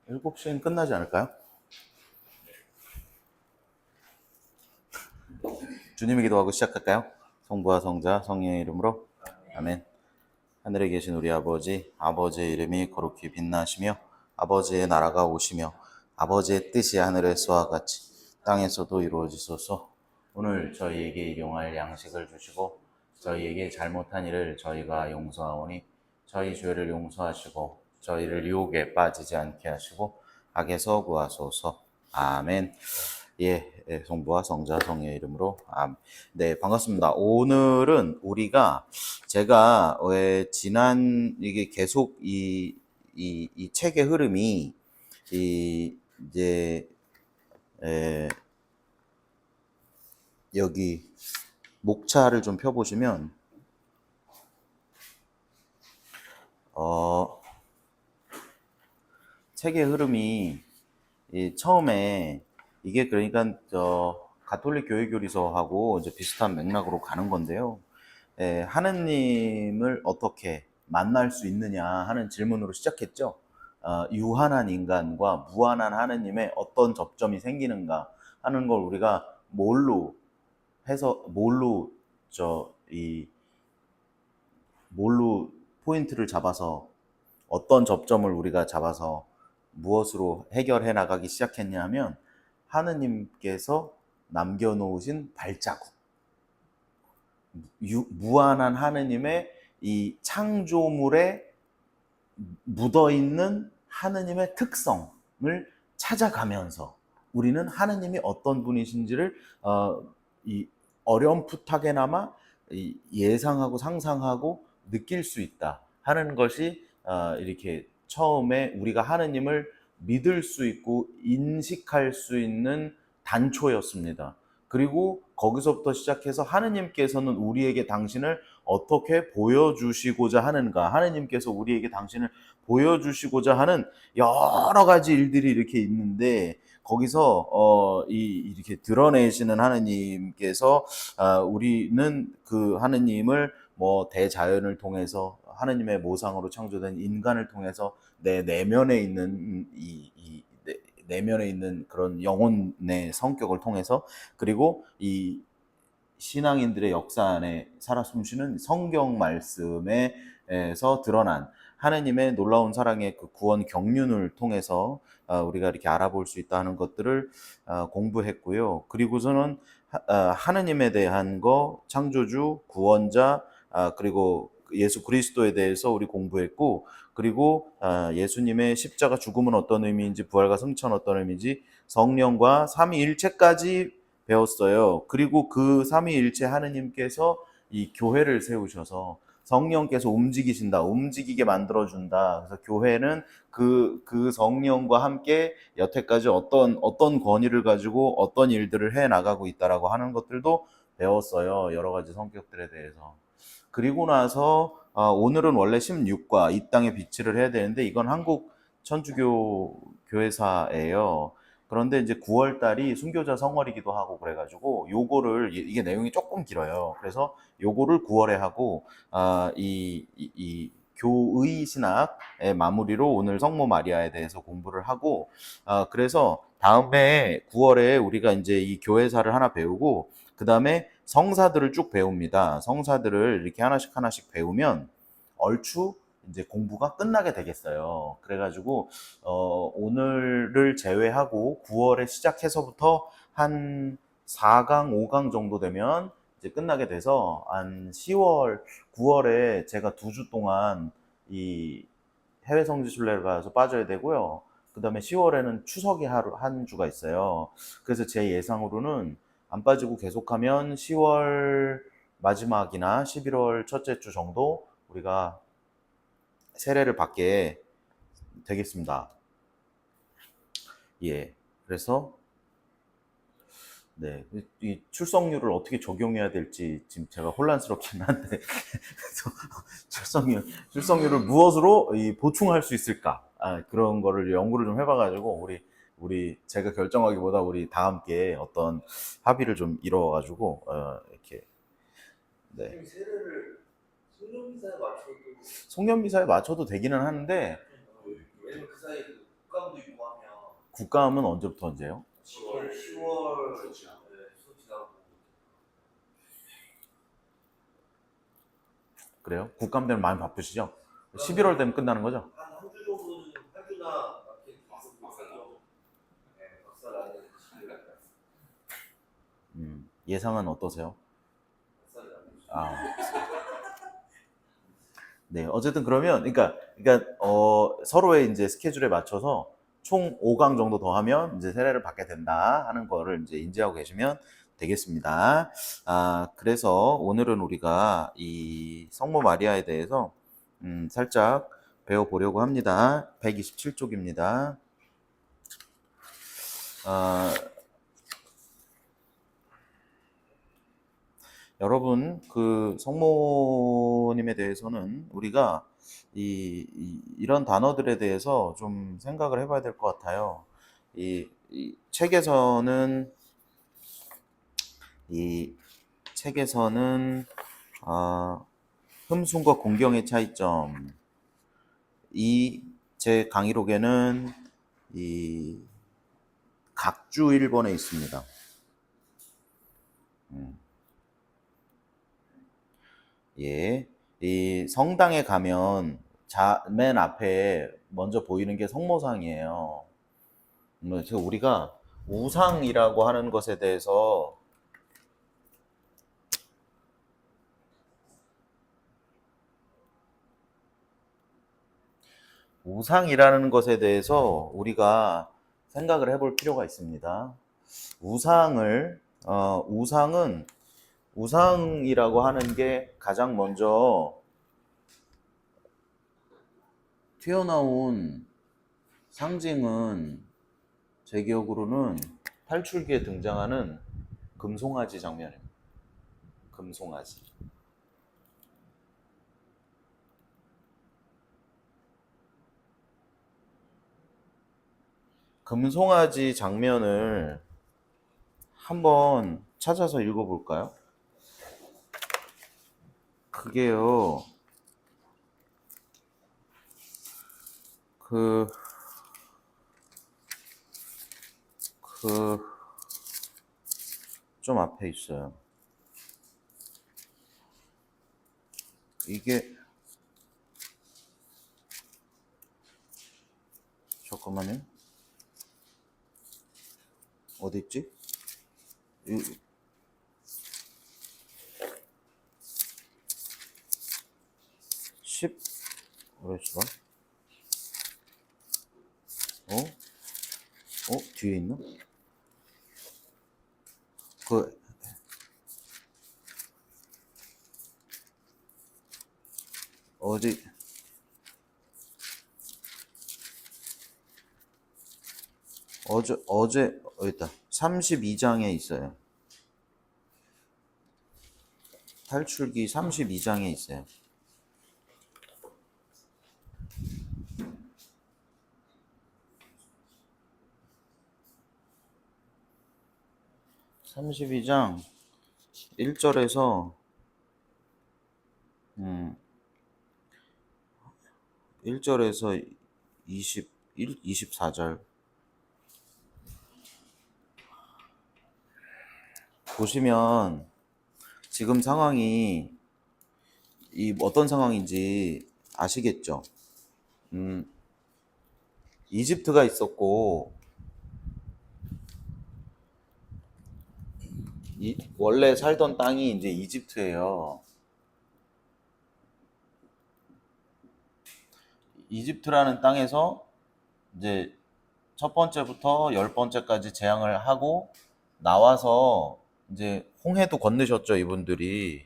7시엔 끝나지 않을까요? 주님의 기도하고 시작할까요? 성부와 성자, 성령의 이름으로 아멘. 하늘에 계신 우리 아버지, 아버지의 이름이 거룩히 빛나시며 아버지의 나라가 오시며 아버지의 뜻이 하늘에서와 같이 땅에서도 이루어지소서. 오늘 저희에게 일용할 양식을 주시고 저희에게 잘못한 일을 저희가 용서하오니 저희 죄를 용서하시고 저희를 유혹에 빠지지 않게 하시고 악에서 구하소서. 아멘. 성부와 성자 성의 이름으로 네, 반갑습니다. 오늘은 우리가 제가 왜 지난 이게 계속 이 책의 흐름이 이제 에, 여기 목차를 좀 펴보시면 책의 흐름이 처음에 이게 그러니까 가톨릭 교회 교리서하고 이제 비슷한 맥락으로 가는 건데요. 하느님을 어떻게 만날 수 있느냐 하는 질문으로 시작했죠. 유한한 인간과 무한한 하느님의 어떤 접점이 생기는가 하는 걸 우리가 뭘로 뭘로 포인트를 잡아서 어떤 접점을 우리가 잡아서 무엇으로 해결해 나가기 시작했냐 하면 하느님께서 남겨놓으신 발자국, 무한한 하느님의 이 창조물에 묻어있는 하느님의 특성을 찾아가면서 우리는 하느님이 어떤 분이신지를 이 어렴풋하게나마 예상하고 상상하고 느낄 수 있다 하는 것이 이렇게 처음에 우리가 하느님을 믿을 수 있고 인식할 수 있는 단초였습니다. 그리고 거기서부터 시작해서 하느님께서는 우리에게 당신을 어떻게 보여주시고자 하는가, 하느님께서 우리에게 당신을 보여주시고자 하는 여러 가지 일들이 이렇게 있는데 거기서 이렇게 드러내시는 하느님께서 우리는 그 하느님을 뭐 대자연을 통해서 하느님의 모상으로 창조된 인간을 통해서 내 내면에 있는 내면에 있는 그런 영혼의 성격을 통해서 그리고 이 신앙인들의 역사 안에 살아 숨쉬는 성경 말씀에서 드러난 하느님의 놀라운 사랑의 그 구원 경륜을 통해서 우리가 이렇게 알아볼 수 있다는 것들을 공부했고요. 그리고서는 하느님에 대한 거, 창조주, 구원자, 그리고 예수 그리스도에 대해서 우리 공부했고, 그리고 예수님의 십자가 죽음은 어떤 의미인지, 부활과 승천은 어떤 의미인지, 성령과 삼위일체까지 배웠어요. 그리고 그 삼위일체 하느님께서 이 교회를 세우셔서 성령께서 움직이신다, 움직이게 만들어준다. 그래서 교회는 그 성령과 함께 여태까지 어떤 권위를 가지고 어떤 일들을 해 나가고 있다라고 하는 것들도 배웠어요. 여러 가지 성격들에 대해서. 그리고 나서 오늘은 원래 16과 이 땅에 비치를 해야 되는데 이건 한국 천주교 교회사예요. 그런데 이제 9월 달이 순교자 성월이기도 하고 그래가지고 요거를 이게 내용이 조금 길어요. 그래서 요거를 9월에 하고 이 교의 신학의 마무리로 오늘 성모 마리아에 대해서 공부를 하고 그래서 다음에 9월에 우리가 이제 이 교회사를 하나 배우고 그 다음에 성사들을 쭉 배웁니다. 성사들을 이렇게 하나씩 하나씩 배우면 얼추 이제 공부가 끝나게 되겠어요. 그래가지고 오늘을 제외하고 9월에 시작해서부터 한 4강, 5강 정도 되면 이제 끝나게 돼서 한 10월, 9월에 제가 2주 동안 이 해외 성지 순례를 가서 빠져야 되고요. 그 다음에 10월에는 추석이 한 주가 있어요. 그래서 제 예상으로는 안 빠지고 계속하면 10월 마지막이나 11월 첫째 주 정도 우리가 세례를 받게 되겠습니다. 예. 그래서 네, 이 출석률을 어떻게 적용해야 될지 지금 제가 혼란스럽긴 한데 그래서 출석률을 무엇으로 보충할 수 있을까? 그런 거를 연구를 좀 해봐가지고 우리 제가 결정하기보다 우리 다 함께 어떤 합의를 좀 이뤄가지고 이렇게 네. 세례를 송년미사에 맞춰도 송년미사에 맞춰도 되기는 하는데 왜냐면 그 사이에 국감도 있고 국감은 언제부터 언제요? 10월 그렇죠. 네, 수업 지나고 그래요? 국감 되면 많이 바쁘시죠? 11월 되면 끝나는 거죠? 한 주 정도는 8주나 이렇게 박살나고 네, 박살나는 시기가 예상은 어떠세요? 박살나는 아, 네. 어쨌든 그러면, 서로의 이제 스케줄에 맞춰서 총 5강 정도 더 하면 이제 세례를 받게 된다 하는 거를 이제 인지하고 계시면 되겠습니다. 그래서 오늘은 우리가 이 성모 마리아에 대해서 살짝 배워보려고 합니다. 127쪽입니다. 여러분, 그 성모님에 대해서는 우리가 이런 단어들에 대해서 좀 생각을 해봐야 될 것 같아요. 이 책에서는, 이 책에서는, 흠숭과 공경의 차이점. 제 강의록에는 이 각주 1번에 있습니다. 예. 이 성당에 가면 맨 앞에 먼저 보이는 게 성모상이에요. 그래서 우리가 우상이라고 하는 것에 대해서 우리가 생각을 해볼 필요가 있습니다. 우상이라고 하는 게 가장 먼저 튀어나온 상징은 제 기억으로는 탈출기에 등장하는 금송아지 장면입니다. 금송아지. 금송아지 장면을 한번 찾아서 읽어볼까요? 그게요, 좀 앞에 있어요. 이게, 잠깐만요. 어디 있지? 10, 뭐랬어? 뒤에 있나? 어디, 어디 있다. 32장에 있어요. 탈출기 32장에 있어요. 32장 1절에서 1절에서 24절 보시면 지금 상황이 어떤 상황인지 아시겠죠? 이집트가 있었고 원래 살던 땅이 이제 이집트예요. 이집트라는 땅에서 이제 첫 번째부터 10번째까지 재앙을 하고 나와서 이제 홍해도 건너셨죠, 이분들이.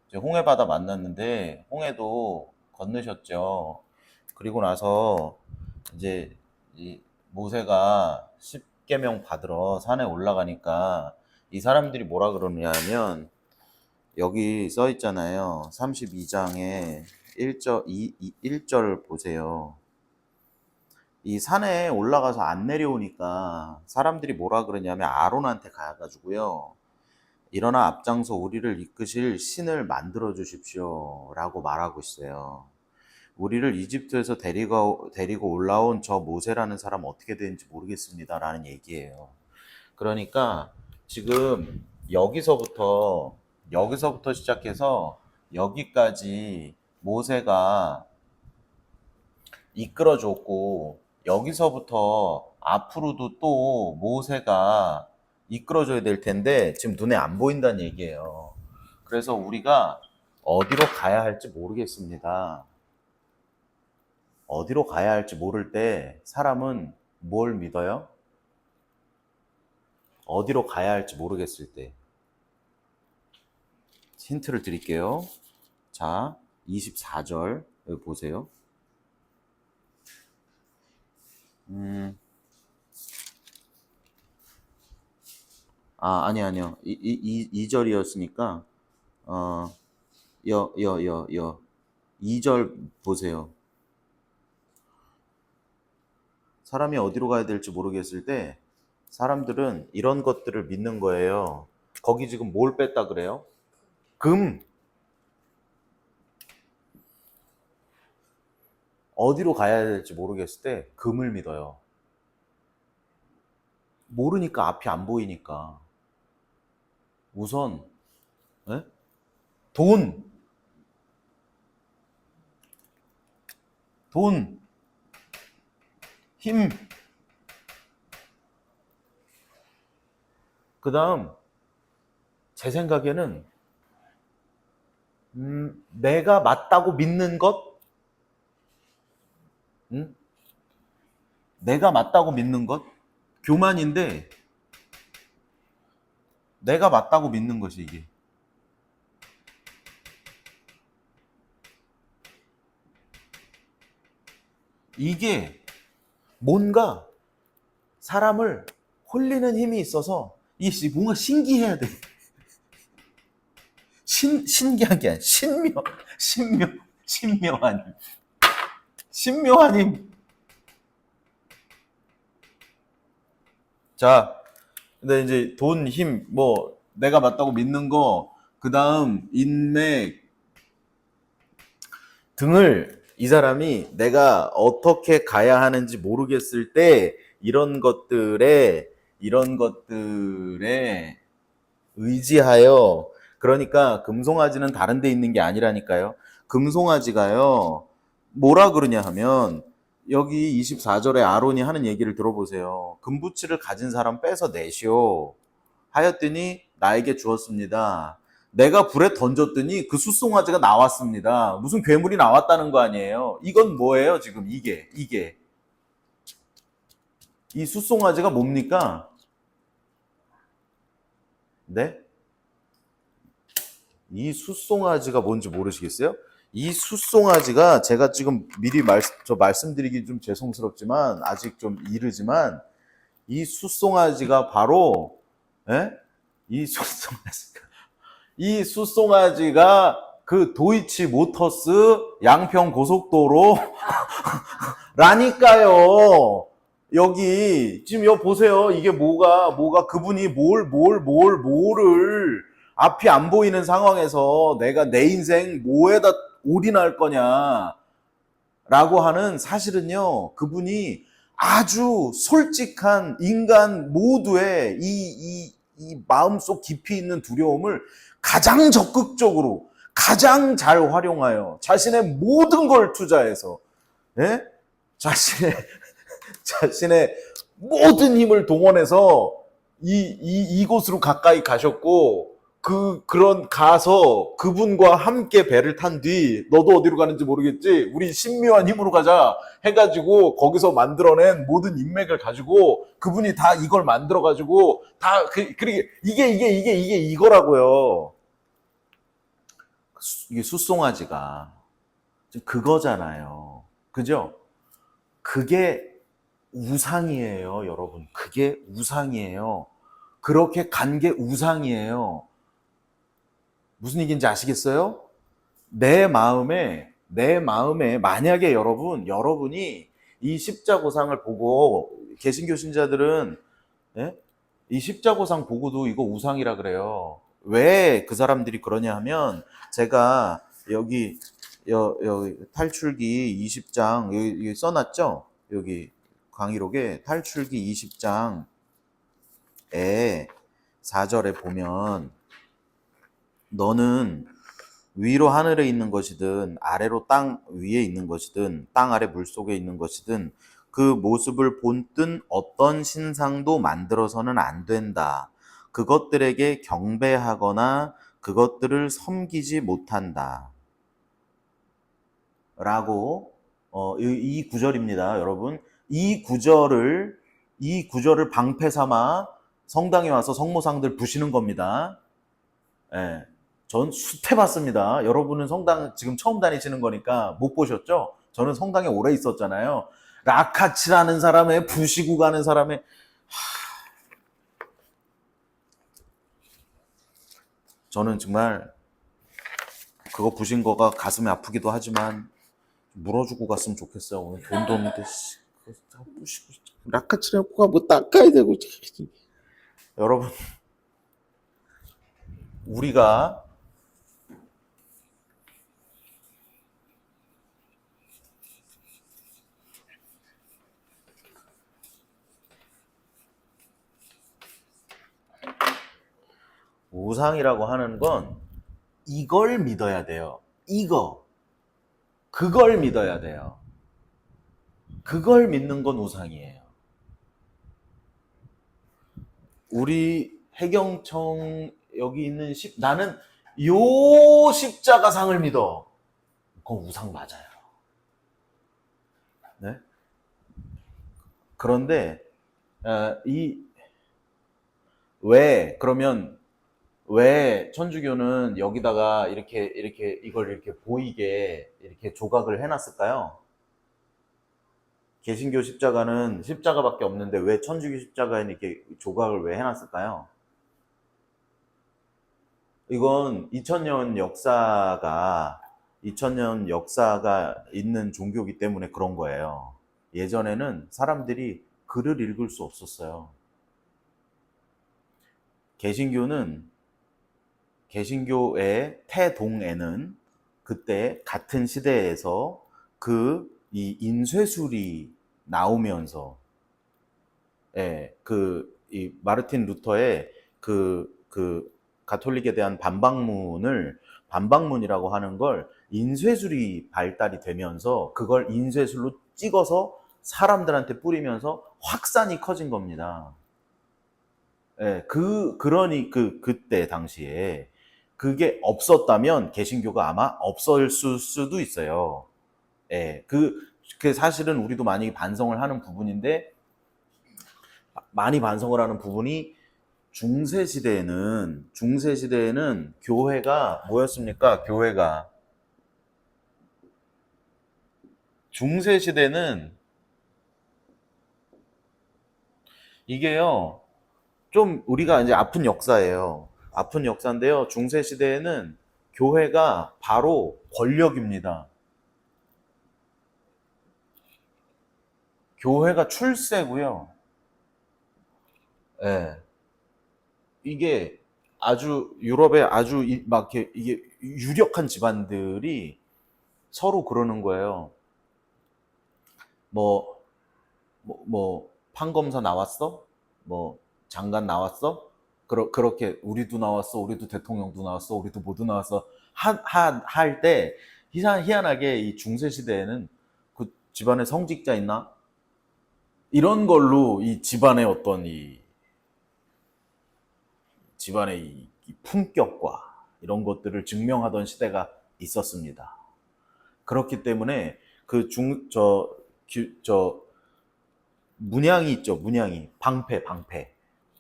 이제 홍해 바다 만났는데 홍해도 건너셨죠. 그리고 나서 이제 이 모세가 십계명 받으러 산에 올라가니까 이 사람들이 뭐라 그러느냐 하면 여기 써 있잖아요. 32장에 1절 보세요. 이 산에 올라가서 안 내려오니까 사람들이 뭐라 그러냐면 아론한테 가가지고요. 일어나 앞장서 우리를 이끄실 신을 만들어 주십시오 라고 말하고 있어요. 우리를 이집트에서 데리고 올라온 저 모세라는 사람 어떻게 되는지 모르겠습니다라는 얘기예요. 그러니까 지금 여기서부터 시작해서 여기까지 모세가 이끌어줬고, 여기서부터 앞으로도 또 모세가 이끌어줘야 될 텐데 지금 눈에 안 보인다는 얘기예요. 그래서 우리가 어디로 가야 할지 모르겠습니다. 어디로 가야 할지 모를 때 사람은 뭘 믿어요? 어디로 가야 할지 모르겠을 때. 힌트를 드릴게요. 자, 24절 여기 보세요. 아니요. 2절이었으니까, 2절 보세요. 사람이 어디로 가야 될지 모르겠을 때, 사람들은 이런 것들을 믿는 거예요. 거기 지금 뭘 뺐다 그래요? 금. 어디로 가야 될지 모르겠을 때, 금을 믿어요. 모르니까 앞이 안 보이니까. 우선 네? 돈, 힘, 그 다음 제 생각에는 내가 맞다고 믿는 것, 내가 맞다고 믿는 것, 교만인데 내가 맞다고 믿는 것이 이게. 이게 뭔가 사람을 홀리는 힘이 있어서 이게 뭔가 신기해야 돼. 신기한 게 아니야. 신묘한 힘. 자, 근데 이제 돈, 힘, 뭐 내가 맞다고 믿는 거, 그 다음 인맥 등을 이 사람이 내가 어떻게 가야 하는지 모르겠을 때 이런 것들에 의지하여, 그러니까 금송아지는 다른 데 있는 게 아니라니까요. 금송아지가요, 뭐라 그러냐 하면 여기 24절에 아론이 하는 얘기를 들어보세요. 금부치를 가진 사람 빼서 내시오 하였더니 나에게 주었습니다. 내가 불에 던졌더니 그 숫송아지가 나왔습니다. 무슨 괴물이 나왔다는 거 아니에요. 이건 뭐예요 지금 이게. 이 숫송아지가 뭡니까? 네? 이 숫송아지가 뭔지 모르시겠어요? 이 숫송아지가 제가 지금 미리 말씀드리기 좀 죄송스럽지만 아직 좀 이르지만 이 숫송아지가 바로 이 숫송아지가 그 도이치 모터스 양평 고속도로 라니까요. 여기 지금 여기 보세요. 이게 뭐가 그분이 뭐를 앞이 안 보이는 상황에서 내가 내 인생 뭐에다 올인할 거냐 라고 하는, 사실은요 그분이 아주 솔직한 인간 모두의 이 마음속 깊이 있는 두려움을 가장 적극적으로 가장 잘 활용하여 자신의 모든 걸 투자해서 자신의 모든 힘을 동원해서 이곳으로 가까이 가셨고, 그런 가서 그분과 함께 배를 탄 뒤 너도 어디로 가는지 모르겠지, 우리 신묘한 힘으로 가자 해가지고 거기서 만들어낸 모든 인맥을 가지고 그분이 다 이걸 만들어가지고 다 그리고 이게 이거라고요. 이게 숫송아지가 그거잖아요. 그죠? 그게 우상이에요, 여러분. 그게 우상이에요. 그렇게 간 게 우상이에요. 무슨 얘기인지 아시겠어요? 내 마음에 만약에 여러분이 이 십자고상을 보고, 개신교 신자들은 이 십자고상 보고도 이거 우상이라 그래요. 왜 그 사람들이 그러냐 하면, 제가 여기 여기 탈출기 20장 여기 써놨죠? 여기 강의록에 탈출기 20장에 4절에 보면 너는 위로 하늘에 있는 것이든 아래로 땅 위에 있는 것이든 땅 아래 물속에 있는 것이든 그 모습을 본뜬 어떤 신상도 만들어서는 안 된다. 그것들에게 경배하거나 그것들을 섬기지 못한다. 라고 이 구절입니다, 여러분. 이 구절을 방패 삼아 성당에 와서 성모상들 부시는 겁니다. 예. 전 숱해봤습니다. 여러분은 성당 지금 처음 다니시는 거니까 못 보셨죠? 저는 성당에 오래 있었잖아요. 라카치라는 사람의 부시고 가는 사람의 저는 정말 그거 부신 거가 가슴이 아프기도 하지만 물어주고 갔으면 좋겠어요. 오늘 돈도 없는데 그거 다 부시고 라카치라는 거가 뭐 닦아야 되고 여러분 우리가 우상이라고 하는 건 이걸 믿어야 돼요. 그걸 믿어야 돼요. 그걸 믿는 건 우상이에요. 우리 해경청 여기 있는 나는 요 십자가상을 믿어. 그건 우상 맞아요. 네? 그런데 그러면 왜 천주교는 여기다가 이렇게 이걸 이렇게 보이게 이렇게 조각을 해놨을까요? 개신교 십자가는 십자가밖에 없는데 왜 천주교 십자가에 이렇게 조각을 왜 해놨을까요? 이건 2000년 역사가 있는 종교이기 때문에 그런 거예요. 예전에는 사람들이 글을 읽을 수 없었어요. 개신교의 태동에는 그때 같은 시대에서 이 인쇄술이 나오면서 이 마르틴 루터의 가톨릭에 대한 반박문이라고 하는 걸 인쇄술이 발달이 되면서 그걸 인쇄술로 찍어서 사람들한테 뿌리면서 확산이 커진 겁니다. 그러니 그때 당시에 그게 없었다면 개신교가 아마 없었을 수도 있어요. 그 사실은 우리도 많이 반성을 하는 부분인데 많이 반성을 하는 부분이 중세시대에는 교회가 뭐였습니까? 중세시대는 이게요 좀 우리가 이제 아픈 역사예요. 아픈 역사인데요. 중세시대에는 교회가 바로 권력입니다. 교회가 출세고요. 이게 아주 유럽의 아주 막 이게 유력한 집안들이 서로 그러는 거예요. 판검사 나왔어? 장관 나왔어? 그렇게 우리도 나왔어, 우리도 대통령도 나왔어, 우리도 모두 나왔어 할 때 희한하게 이 중세시대에는 그 집안에 성직자 있나? 이런 걸로 이 집안의 어떤 집안의 이 품격과 이런 것들을 증명하던 시대가 있었습니다. 그렇기 때문에 문양이 있죠, 문양이. 방패.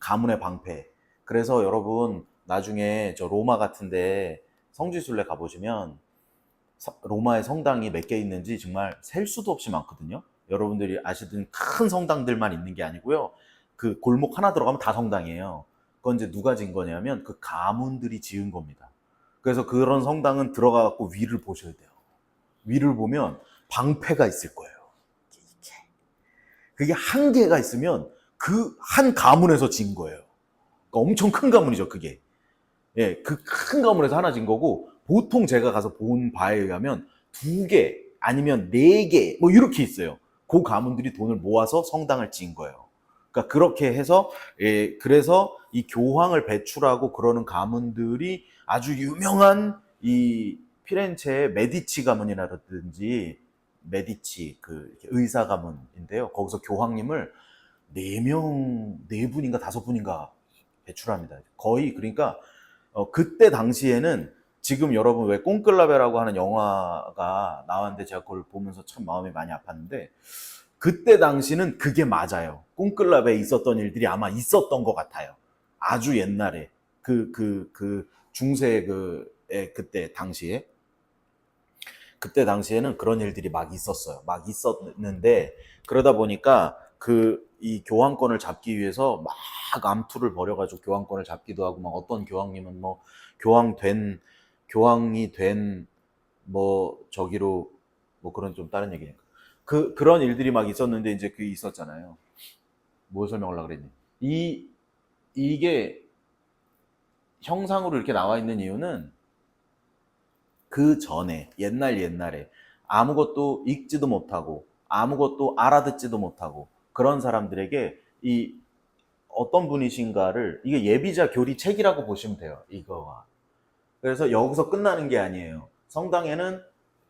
가문의 방패. 그래서 여러분, 나중에 저 로마 같은데 성지순례 가보시면 로마의 성당이 몇 개 있는지 정말 셀 수도 없이 많거든요. 여러분들이 아시던 큰 성당들만 있는 게 아니고요. 그 골목 하나 들어가면 다 성당이에요. 그건 이제 누가 지은 거냐면 그 가문들이 지은 겁니다. 그래서 그런 성당은 들어가갖고 위를 보셔야 돼요. 위를 보면 방패가 있을 거예요. 그게 한 개가 있으면 그 한 가문에서 진 거예요. 그러니까 엄청 큰 가문이죠, 그게. 그 큰 가문에서 하나 진 거고, 보통 제가 가서 본 바에 의하면 2개 아니면 4개 뭐 이렇게 있어요. 그 가문들이 돈을 모아서 성당을 지은 거예요. 그러니까 그렇게 해서 그래서 이 교황을 배출하고 그러는 가문들이 아주 유명한 이 피렌체의 메디치 가문이라든지 메디치 그 의사 가문인데요. 거기서 교황님을 4분인가 5분인가 배출합니다. 거의 그러니까 그때 당시에는 지금 여러분 왜 꽁클라베라고 하는 영화가 나왔는데 제가 그걸 보면서 참 마음이 많이 아팠는데 그때 당시는 그게 맞아요. 꽁클라베에 있었던 일들이 아마 있었던 것 같아요. 아주 옛날에 중세 그때 당시에는 그런 일들이 막 있었어요. 막 있었는데 그러다 보니까 이 교황권을 잡기 위해서 막 암투를 벌여가지고 교황권을 잡기도 하고 막 어떤 교황님은 뭐 교황이 된 뭐 저기로 뭐 그런 좀 다른 얘기니까 그런 일들이 막 있었는데 이제 그게 있었잖아요. 뭘 설명하려고 그랬니? 이게 형상으로 이렇게 나와 있는 이유는 그 전에 옛날에 아무것도 읽지도 못하고 아무것도 알아듣지도 못하고 그런 사람들에게 이 어떤 분이신가를 이게 예비자 교리 책이라고 보시면 돼요. 이거와. 그래서 여기서 끝나는 게 아니에요. 성당에는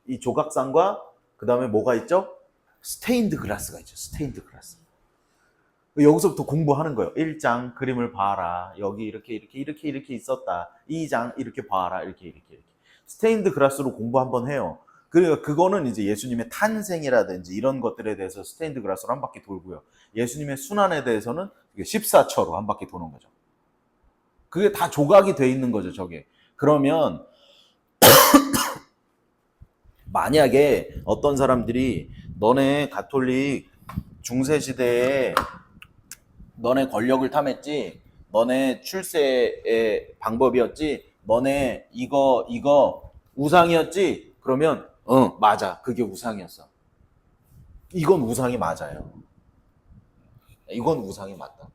이 조각상과 그 다음에 뭐가 있죠? 스테인드 글라스가 있죠. 스테인드 글라스. 여기서부터 공부하는 거예요. 1장 그림을 봐라. 여기 이렇게 있었다. 2장 이렇게 봐라. 이렇게. 스테인드 글라스로 공부 한번 해요. 그러니까 그거는 이제 예수님의 탄생이라든지 이런 것들에 대해서 스테인드 글라스로 한 바퀴 돌고요. 예수님의 순환에 대해서는 14처로 한 바퀴 도는 거죠. 그게 다 조각이 돼 있는 거죠, 저게. 그러면 만약에 어떤 사람들이 너네 가톨릭 중세시대에 너네 권력을 탐했지, 너네 출세의 방법이었지, 너네 이거 우상이었지? 그러면 맞아. 그게 우상이었어. 이건 우상이 맞아요. 이건 우상이 맞다.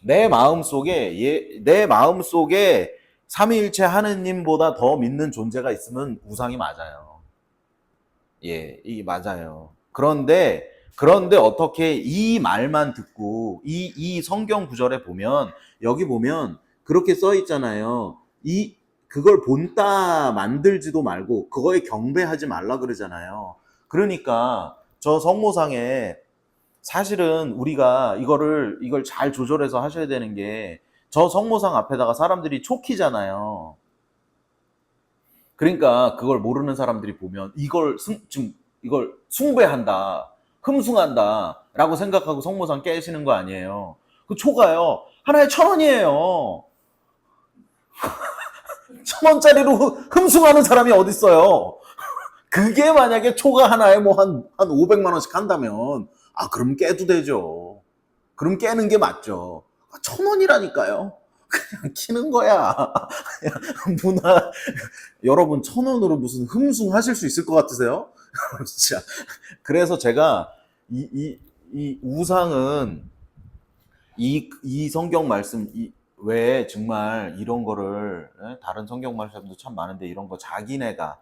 내 마음속에 삼위일체 하느님보다 더 믿는 존재가 있으면 우상이 맞아요. 예, 이게 맞아요. 그런데 어떻게 이 말만 듣고 이 성경 구절에 보면 여기 보면 그렇게 써 있잖아요. 그걸 본따 만들지도 말고 그거에 경배하지 말라 그러잖아요. 그러니까 저 성모상에 사실은 우리가 이걸 잘 조절해서 하셔야 되는 게 저 성모상 앞에다가 사람들이 촉히잖아요. 그러니까 그걸 모르는 사람들이 보면 이걸 숭배한다, 흠숭한다라고 생각하고 성모상 깨시는 거 아니에요. 그 초가요 하나에 1,000원이에요. 1,000원짜리로 흠숭하는 사람이 어딨어요. 그게 만약에 초가 하나에 뭐 한 500만 원씩 한다면 그럼 깨도 되죠. 그럼 깨는 게 맞죠. 1,000원이라니까요. 그냥 키는 거야. 여러분 1,000원으로 무슨 흠숭하실 수 있을 것 같으세요? 진짜. 그래서 제가 이 우상은 이 성경 말씀 왜 정말 이런 거를 다른 성경 말씀도 참 많은데 이런 거 자기네가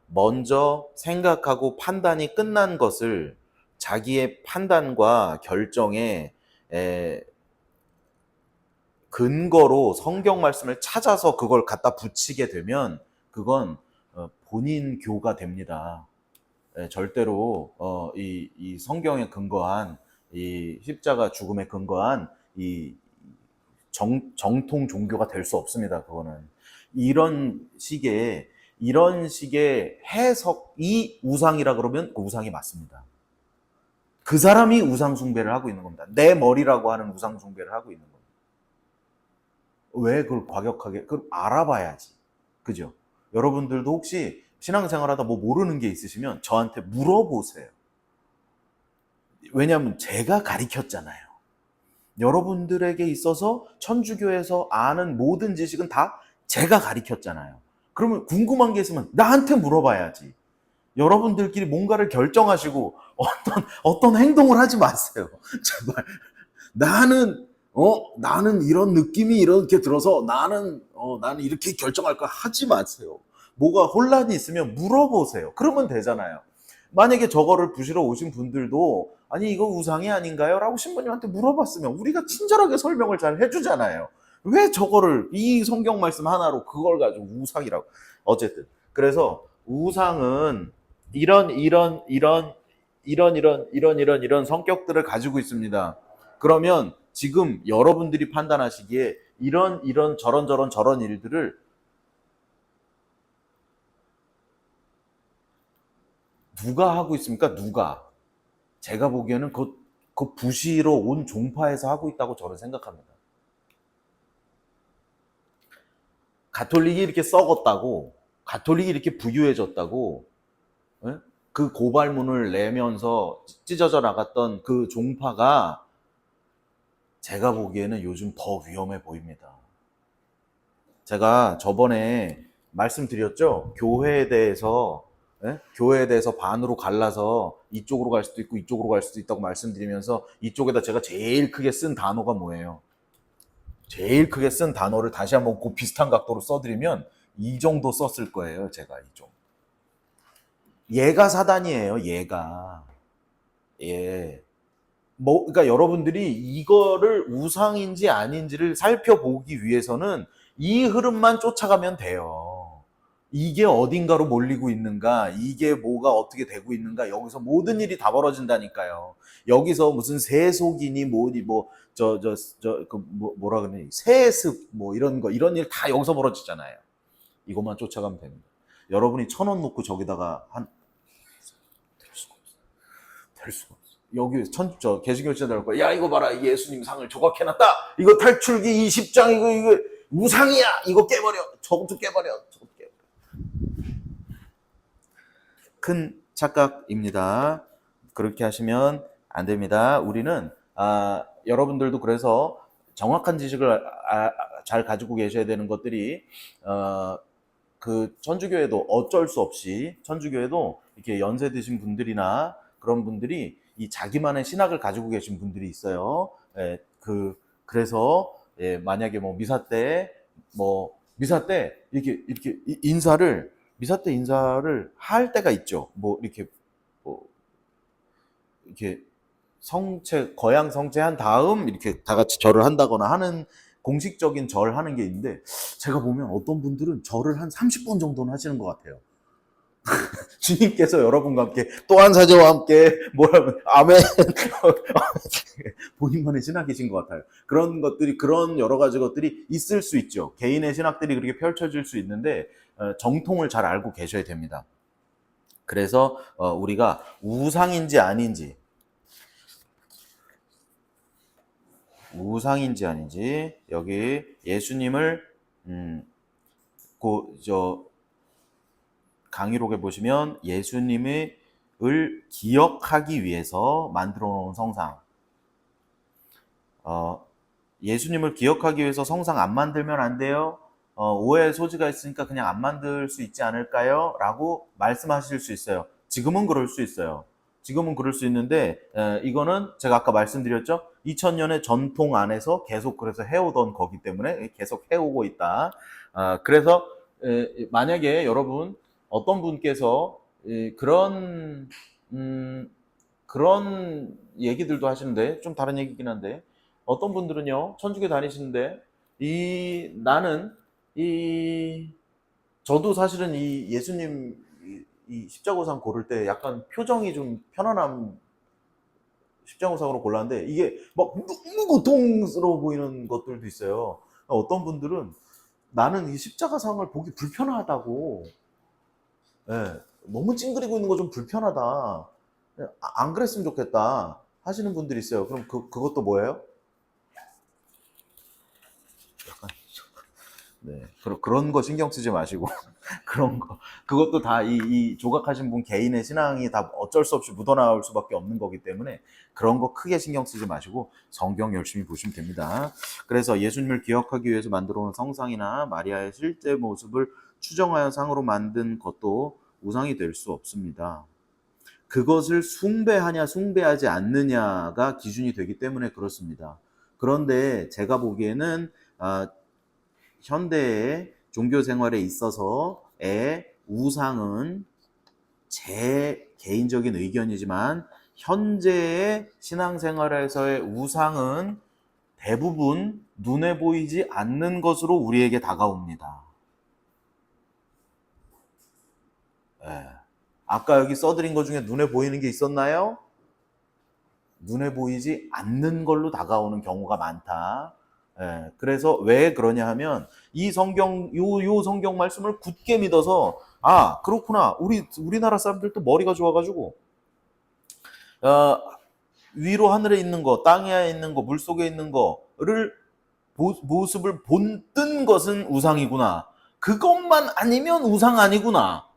먼저 생각하고 판단이 끝난 것을 자기의 판단과 결정에 근거로 성경 말씀을 찾아서 그걸 갖다 붙이게 되면 그건 본인 교가 됩니다. 절대로 이 성경에 근거한 이 십자가 죽음에 근거한 이 정통 종교가 될 수 없습니다. 그거는 이런 식의 해석이 우상이라 그러면 그 우상이 맞습니다. 그 사람이 우상 숭배를 하고 있는 겁니다. 내 머리라고 하는 우상 숭배를 하고 있는 겁니다. 왜 그걸 과격하게 그걸 알아봐야지. 그죠? 여러분들도 혹시 신앙생활하다 뭐 모르는 게 있으시면 저한테 물어보세요. 왜냐하면 제가 가르쳤잖아요. 여러분들에게 있어서 천주교에서 아는 모든 지식은 다 제가 가르쳤잖아요. 그러면 궁금한 게 있으면 나한테 물어봐야지. 여러분들끼리 뭔가를 결정하시고 어떤 행동을 하지 마세요. 제발. 나는 이런 느낌이 이렇게 들어서 나는 이렇게 결정할 거야 하지 마세요. 뭐가 혼란이 있으면 물어보세요. 그러면 되잖아요. 만약에 저거를 부시러 오신 분들도 아니 이거 우상이 아닌가요? 라고 신부님한테 물어봤으면 우리가 친절하게 설명을 잘 해주잖아요. 왜 저거를 이 성경 말씀 하나로 그걸 가지고 우상이라고. 어쨌든 그래서 우상은 이런 성격들을 가지고 있습니다. 그러면 지금 여러분들이 판단하시기에 이런 저런 일들을 누가 하고 있습니까? 누가? 제가 보기에는 그 부시러 온 종파에서 하고 있다고 저는 생각합니다. 가톨릭이 이렇게 썩었다고, 가톨릭이 이렇게 부유해졌다고, 예? 그 고발문을 내면서 찢어져 나갔던 그 종파가 제가 보기에는 요즘 더 위험해 보입니다. 제가 저번에 말씀드렸죠? 교회에 대해서, 예? 교회에 대해서 반으로 갈라서 이쪽으로 갈 수도 있고 이쪽으로 갈 수도 있다고 말씀드리면서 이쪽에다 제가 제일 크게 쓴 단어가 뭐예요? 제일 크게 쓴 단어를 다시 한번 그 비슷한 각도로 써드리면 이 정도 썼을 거예요. 제가 이 정도. 얘가 사단이에요. 얘가. 예. 그러니까 여러분들이 이거를 우상인지 아닌지를 살펴보기 위해서는 이 흐름만 쫓아가면 돼요. 이게 어딘가로 몰리고 있는가, 이게 뭐가 어떻게 되고 있는가, 여기서 모든 일이 다 벌어진다니까요. 여기서 무슨 세속이니, 뭐라 그러니, 세습, 뭐 이런 일 다 여기서 벌어지잖아요. 이것만 쫓아가면 됩니다. 여러분이 1,000원 놓고 저기다가 될 수가 없어. 될 수가 없어. 여기 개신교 지자들 거야. 야, 이거 봐라. 예수님 상을 조각해놨다. 이거 탈출기 20장, 이거 우상이야. 이거 깨버려. 저것도 깨버려. 저것도 깨버려. 큰 착각입니다. 그렇게 하시면 안 됩니다. 우리는, 여러분들도 그래서 정확한 지식을 잘 가지고 계셔야 되는 것들이, 그 천주교에도 어쩔 수 없이 천주교에도 이렇게 연세 드신 분들이나 그런 분들이 이 자기만의 신학을 가지고 계신 분들이 있어요. 예, 그래서 예, 만약에 뭐 미사 때 이렇게 미사 때 인사를 할 때가 있죠. 뭐 이렇게 거양 성체한 다음 이렇게 다 같이 절을 한다거나 하는 공식적인 절 하는 게 있는데 제가 보면 어떤 분들은 절을 한 30번 정도는 하시는 것 같아요. 주님께서 여러분과 함께 또한 사제와 함께 뭐라고 아멘 본인만의 신학이신 것 같아요. 그런 여러 가지 것들이 있을 수 있죠. 개인의 신학들이 그렇게 펼쳐질 수 있는데 정통을 잘 알고 계셔야 됩니다. 그래서 우리가 우상인지 아닌지 여기 예수님을 강의록에 보시면 예수님을 기억하기 위해서 만들어 놓은 성상. 예수님을 기억하기 위해서 성상 안 만들면 안 돼요? 오해의 소지가 있으니까 그냥 안 만들 수 있지 않을까요? 라고 말씀하실 수 있어요. 지금은 그럴 수 있어요. 지금은 그럴 수 있는데 이거는 제가 아까 말씀드렸죠? 2000년의 전통 안에서 계속 그래서 해오던 거기 때문에 계속 해오고 있다. 그래서 만약에 여러분 어떤 분께서 그런 얘기들도 하시는데 좀 다른 얘기긴 한데 어떤 분들은요 천주교 다니시는데 저도 사실은 이 예수님 이 십자고상 고를 때 약간 표정이 좀 편안함 십자고상으로 골랐는데 이게 막 너무 고통스러워 보이는 것들도 있어요. 어떤 분들은 나는 이 십자가상을 보기 불편하다고, 예, 너무 찡그리고 있는 거 좀 불편하다, 안 그랬으면 좋겠다 하시는 분들이 있어요. 그럼 그것도 뭐예요? 약간 네, 그런 거 신경 쓰지 마시고 그것도 다 이 조각하신 분 개인의 신앙이 다 어쩔 수 없이 묻어나올 수밖에 없는 거기 때문에 그런 거 크게 신경 쓰지 마시고 성경 열심히 보시면 됩니다. 그래서 예수님을 기억하기 위해서 만들어 놓은 성상이나 마리아의 실제 모습을 추정하여 상으로 만든 것도 우상이 될 수 없습니다. 그것을 숭배하냐 숭배하지 않느냐가 기준이 되기 때문에 그렇습니다. 그런데 제가 보기에는 현대의 종교 생활에 있어서 우상은 제 개인적인 의견이지만 현재의 신앙생활에서의 우상은 대부분 눈에 보이지 않는 것으로 우리에게 다가옵니다. 예. 아까 여기 써드린 것 중에 눈에 보이는 게 있었나요? 눈에 보이지 않는 걸로 다가오는 경우가 많다. 예. 그래서 왜 그러냐 하면 이 성경, 요 성경 말씀을 굳게 믿어서 아, 그렇구나. 우리나라 사람들도 머리가 좋아가지고 어, 위로 하늘에 있는 거, 땅에 있는 거, 물 속에 있는 거를 모습을 본뜬 것은 우상이구나. 그것만 아니면 우상 아니구나.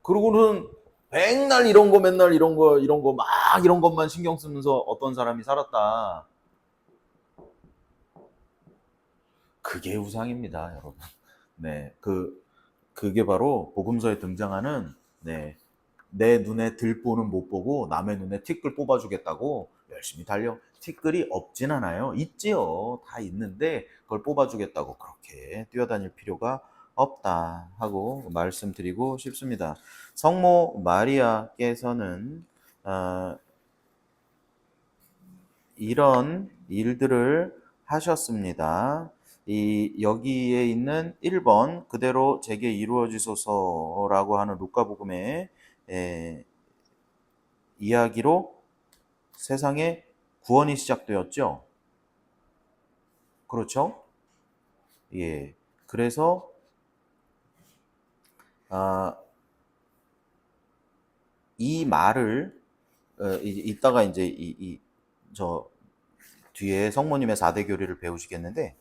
그러고는 맨날 이런 거, 맨날 이런 거, 막 이런 것만 신경 쓰면서 어떤 사람이 살았다. 그게 우상입니다, 여러분. 네, 그게 바로 복음서에 등장하는, 네, 내 눈에 들보는 못 보고 남의 눈에 티끌 뽑아주겠다고 열심히 달려. 티끌이 없진 않아요. 있지요. 다 있는데 그걸 뽑아주겠다고 그렇게 뛰어다닐 필요가 없다 하고 말씀드리고 싶습니다. 성모 마리아께서는 이런 일들을 하셨습니다. 여기에 있는 1번 그대로 제게 이루어지소서라고 하는 루카복음의 이야기로 세상에 구원이 시작되었죠. 그렇죠? 예. 그래서 이 말을 이따가 이제 저 뒤에 성모님의 4대 교리를 배우시겠는데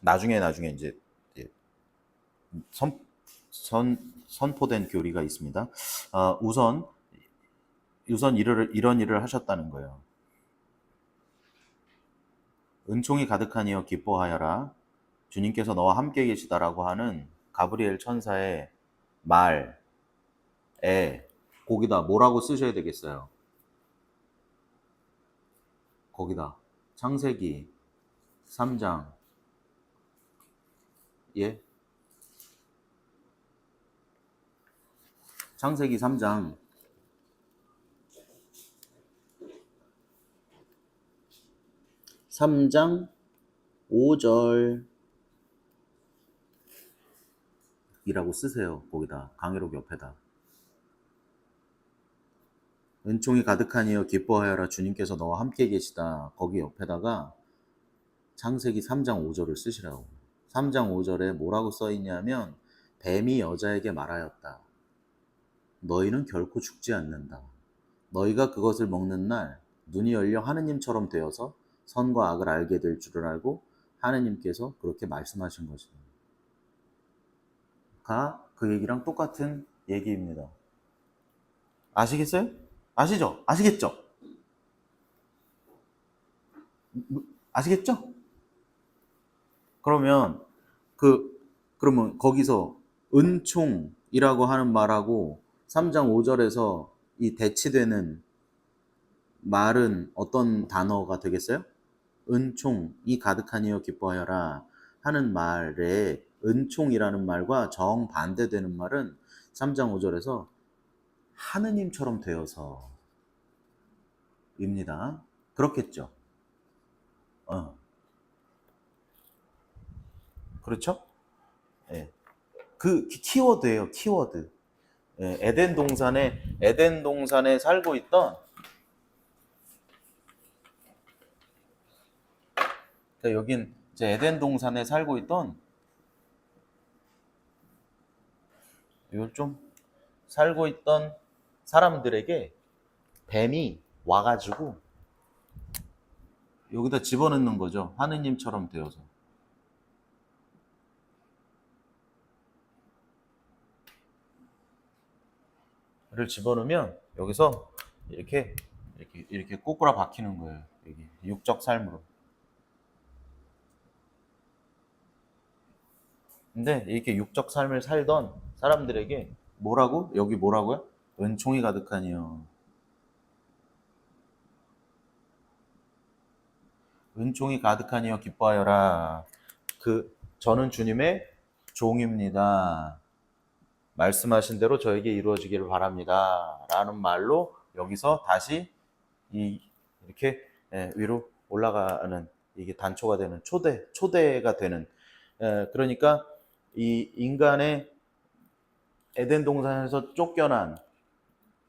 나중에 이제 선포된 교리가 있습니다. 우선 이런 일을 하셨다는 거예요. 은총이 가득하니여 기뻐하여라. 주님께서 너와 함께 계시다라고 하는 가브리엘 천사의 말에 거기다 뭐라고 쓰셔야 되겠어요? 거기다 창세기 3장 예? 창세기 3장 5절 이라고 쓰세요. 거기다 강의록 옆에다. 은총이 가득하니여 기뻐하여라. 주님께서 너와 함께 계시다. 거기 옆에다가 창세기 3장 5절을 쓰시라고. 3장 5절에 뭐라고 써 있냐면 뱀이 여자에게 말하였다. 너희는 결코 죽지 않는다. 너희가 그것을 먹는 날 눈이 열려 하느님처럼 되어서 선과 악을 알게 될 줄을 알고 하느님께서 그렇게 말씀하신 것이다. 그 얘기랑 똑같은 얘기입니다. 아시겠어요? 아시죠? 아시겠죠? 아시겠죠? 그러면 거기서 은총이라고 하는 말하고 3장 5절에서 이 대치되는 말은 어떤 단어가 되겠어요? 은총이 가득하니여 기뻐하여라 하는 말에 은총이라는 말과 정반대되는 말은 3장 5절에서 하느님처럼 되어서 입니다. 그렇겠죠? 그렇죠? 예. 그 키워드예요, 키워드. 예, 에덴 동산에 살고 있던 여긴 이제 에덴 동산에 살고 있던 이걸 좀 살고 있던 사람들에게 뱀이 와가지고 여기다 집어넣는 거죠. 하느님처럼 되어서. 를 집어넣으면 여기서 이렇게 꼬꾸라 박히는 거예요. 여기 육적 삶으로. 근데 이렇게 육적 삶을 살던 사람들에게 뭐라고? 여기 뭐라고요? 은총이 가득하니요. 은총이 가득하니요 기뻐하여라. 저는 주님의 종입니다. 말씀하신 대로 저에게 이루어지기를 바랍니다. 라는 말로 여기서 다시 이렇게 위로 올라가는, 이게 단초가 되는, 초대가 되는, 그러니까 이 인간의 에덴 동산에서 쫓겨난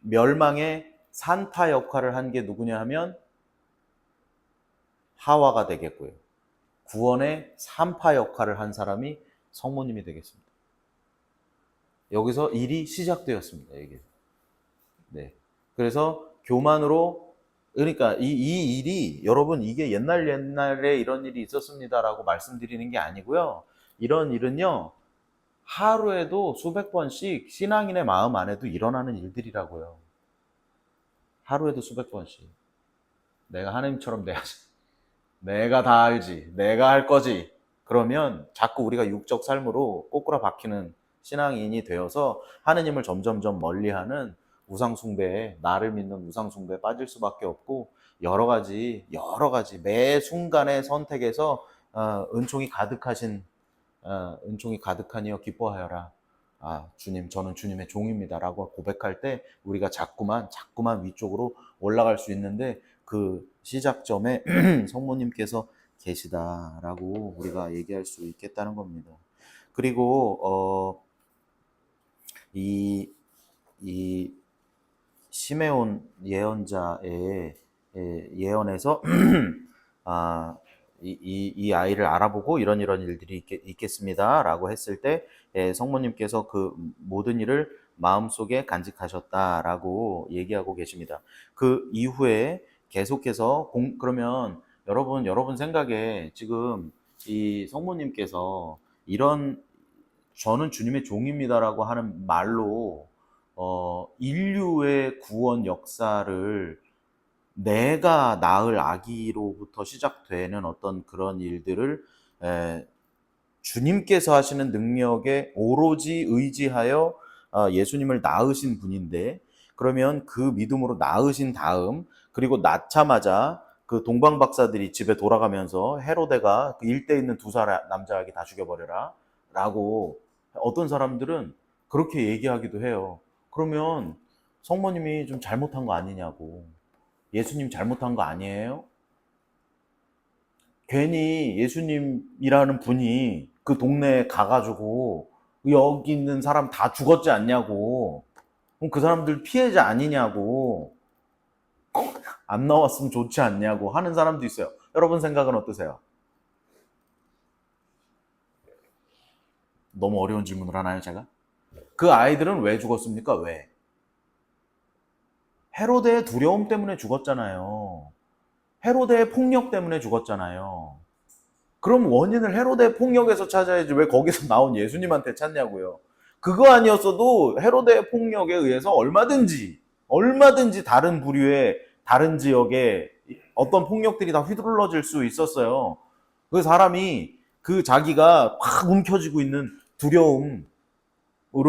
멸망의 산타 역할을 한 게 누구냐 하면 하와가 되겠고요. 구원의 산파 역할을 한 사람이 성모님이 되겠습니다. 여기서 일이 시작되었습니다. 이게. 네. 그래서 교만으로, 그러니까 이 일이, 여러분, 이게 옛날에 이런 일이 있었습니다라고 말씀드리는 게 아니고요. 이런 일은요, 하루에도 수백 번씩 신앙인의 마음 안에도 일어나는 일들이라고요. 하루에도 수백 번씩. 내가 하나님처럼 돼야지. 내가 다 알지. 내가 할 거지. 그러면 자꾸 우리가 육적 삶으로 꼬꾸라 박히는 신앙인이 되어서 하느님을 점점점 멀리하는 우상숭배에, 나를 믿는 우상숭배에 빠질 수밖에 없고, 여러 가지 매 순간의 선택에서 은총이 가득하니여 기뻐하여라. 주님, 저는 주님의 종입니다. 라고 고백할 때 우리가 자꾸만 위쪽으로 올라갈 수 있는데, 그 시작점에 성모님께서 계시다라고 우리가 얘기할 수 있겠다는 겁니다. 그리고 이 시메온 예언자의 예언에서 이 아이를 알아보고 이런 일들이 있겠습니다라고 했을 때 성모님께서 그 모든 일을 마음속에 간직하셨다라고 얘기하고 계십니다. 그 이후에 계속해서 그러면 여러분 생각에 지금 이 성모님께서 이런 저는 주님의 종입니다라고 하는 말로 인류의 구원 역사를 내가 낳을 아기로부터 시작되는 어떤 그런 일들을 주님께서 하시는 능력에 오로지 의지하여 예수님을 낳으신 분인데, 그러면 그 믿음으로 낳으신 다음, 그리고 낳자마자 그 동방 박사들이 집에 돌아가면서 헤로데가 그 일대 있는 두 남자 아기 다 죽여버려라 라고 어떤 사람들은 그렇게 얘기하기도 해요. 그러면 성모님이 좀 잘못한 거 아니냐고. 예수님 잘못한 거 아니에요? 괜히 예수님이라는 분이 그 동네에 가가지고 여기 있는 사람 다 죽었지 않냐고. 그럼 그 사람들 피해자 아니냐고. 안 나왔으면 좋지 않냐고 하는 사람도 있어요. 여러분 생각은 어떠세요? 너무 어려운 질문을 하나요, 제가? 그 아이들은 왜 죽었습니까? 왜? 헤로데의 두려움 때문에 죽었잖아요. 헤로데의 폭력 때문에 죽었잖아요. 그럼 원인을 헤로데 폭력에서 찾아야지 왜 거기서 나온 예수님한테 찾냐고요. 그거 아니었어도 헤로데 폭력에 의해서 얼마든지 다른 부류의 다른 지역에 어떤 폭력들이 다 휘둘러질 수 있었어요. 그 사람이 그 자기가 확 움켜쥐고 있는 두려움으로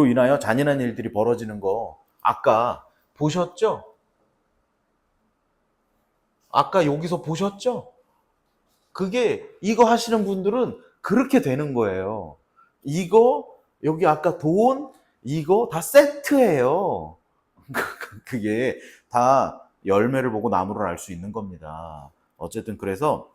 인하여 잔인한 일들이 벌어지는 거 아까 보셨죠? 아까 여기서 보셨죠? 그게 이거 하시는 분들은 그렇게 되는 거예요. 이거 여기 아까 돈 이거 다 세트예요. 그게 다 열매를 보고 나무를 알 수 있는 겁니다. 어쨌든 그래서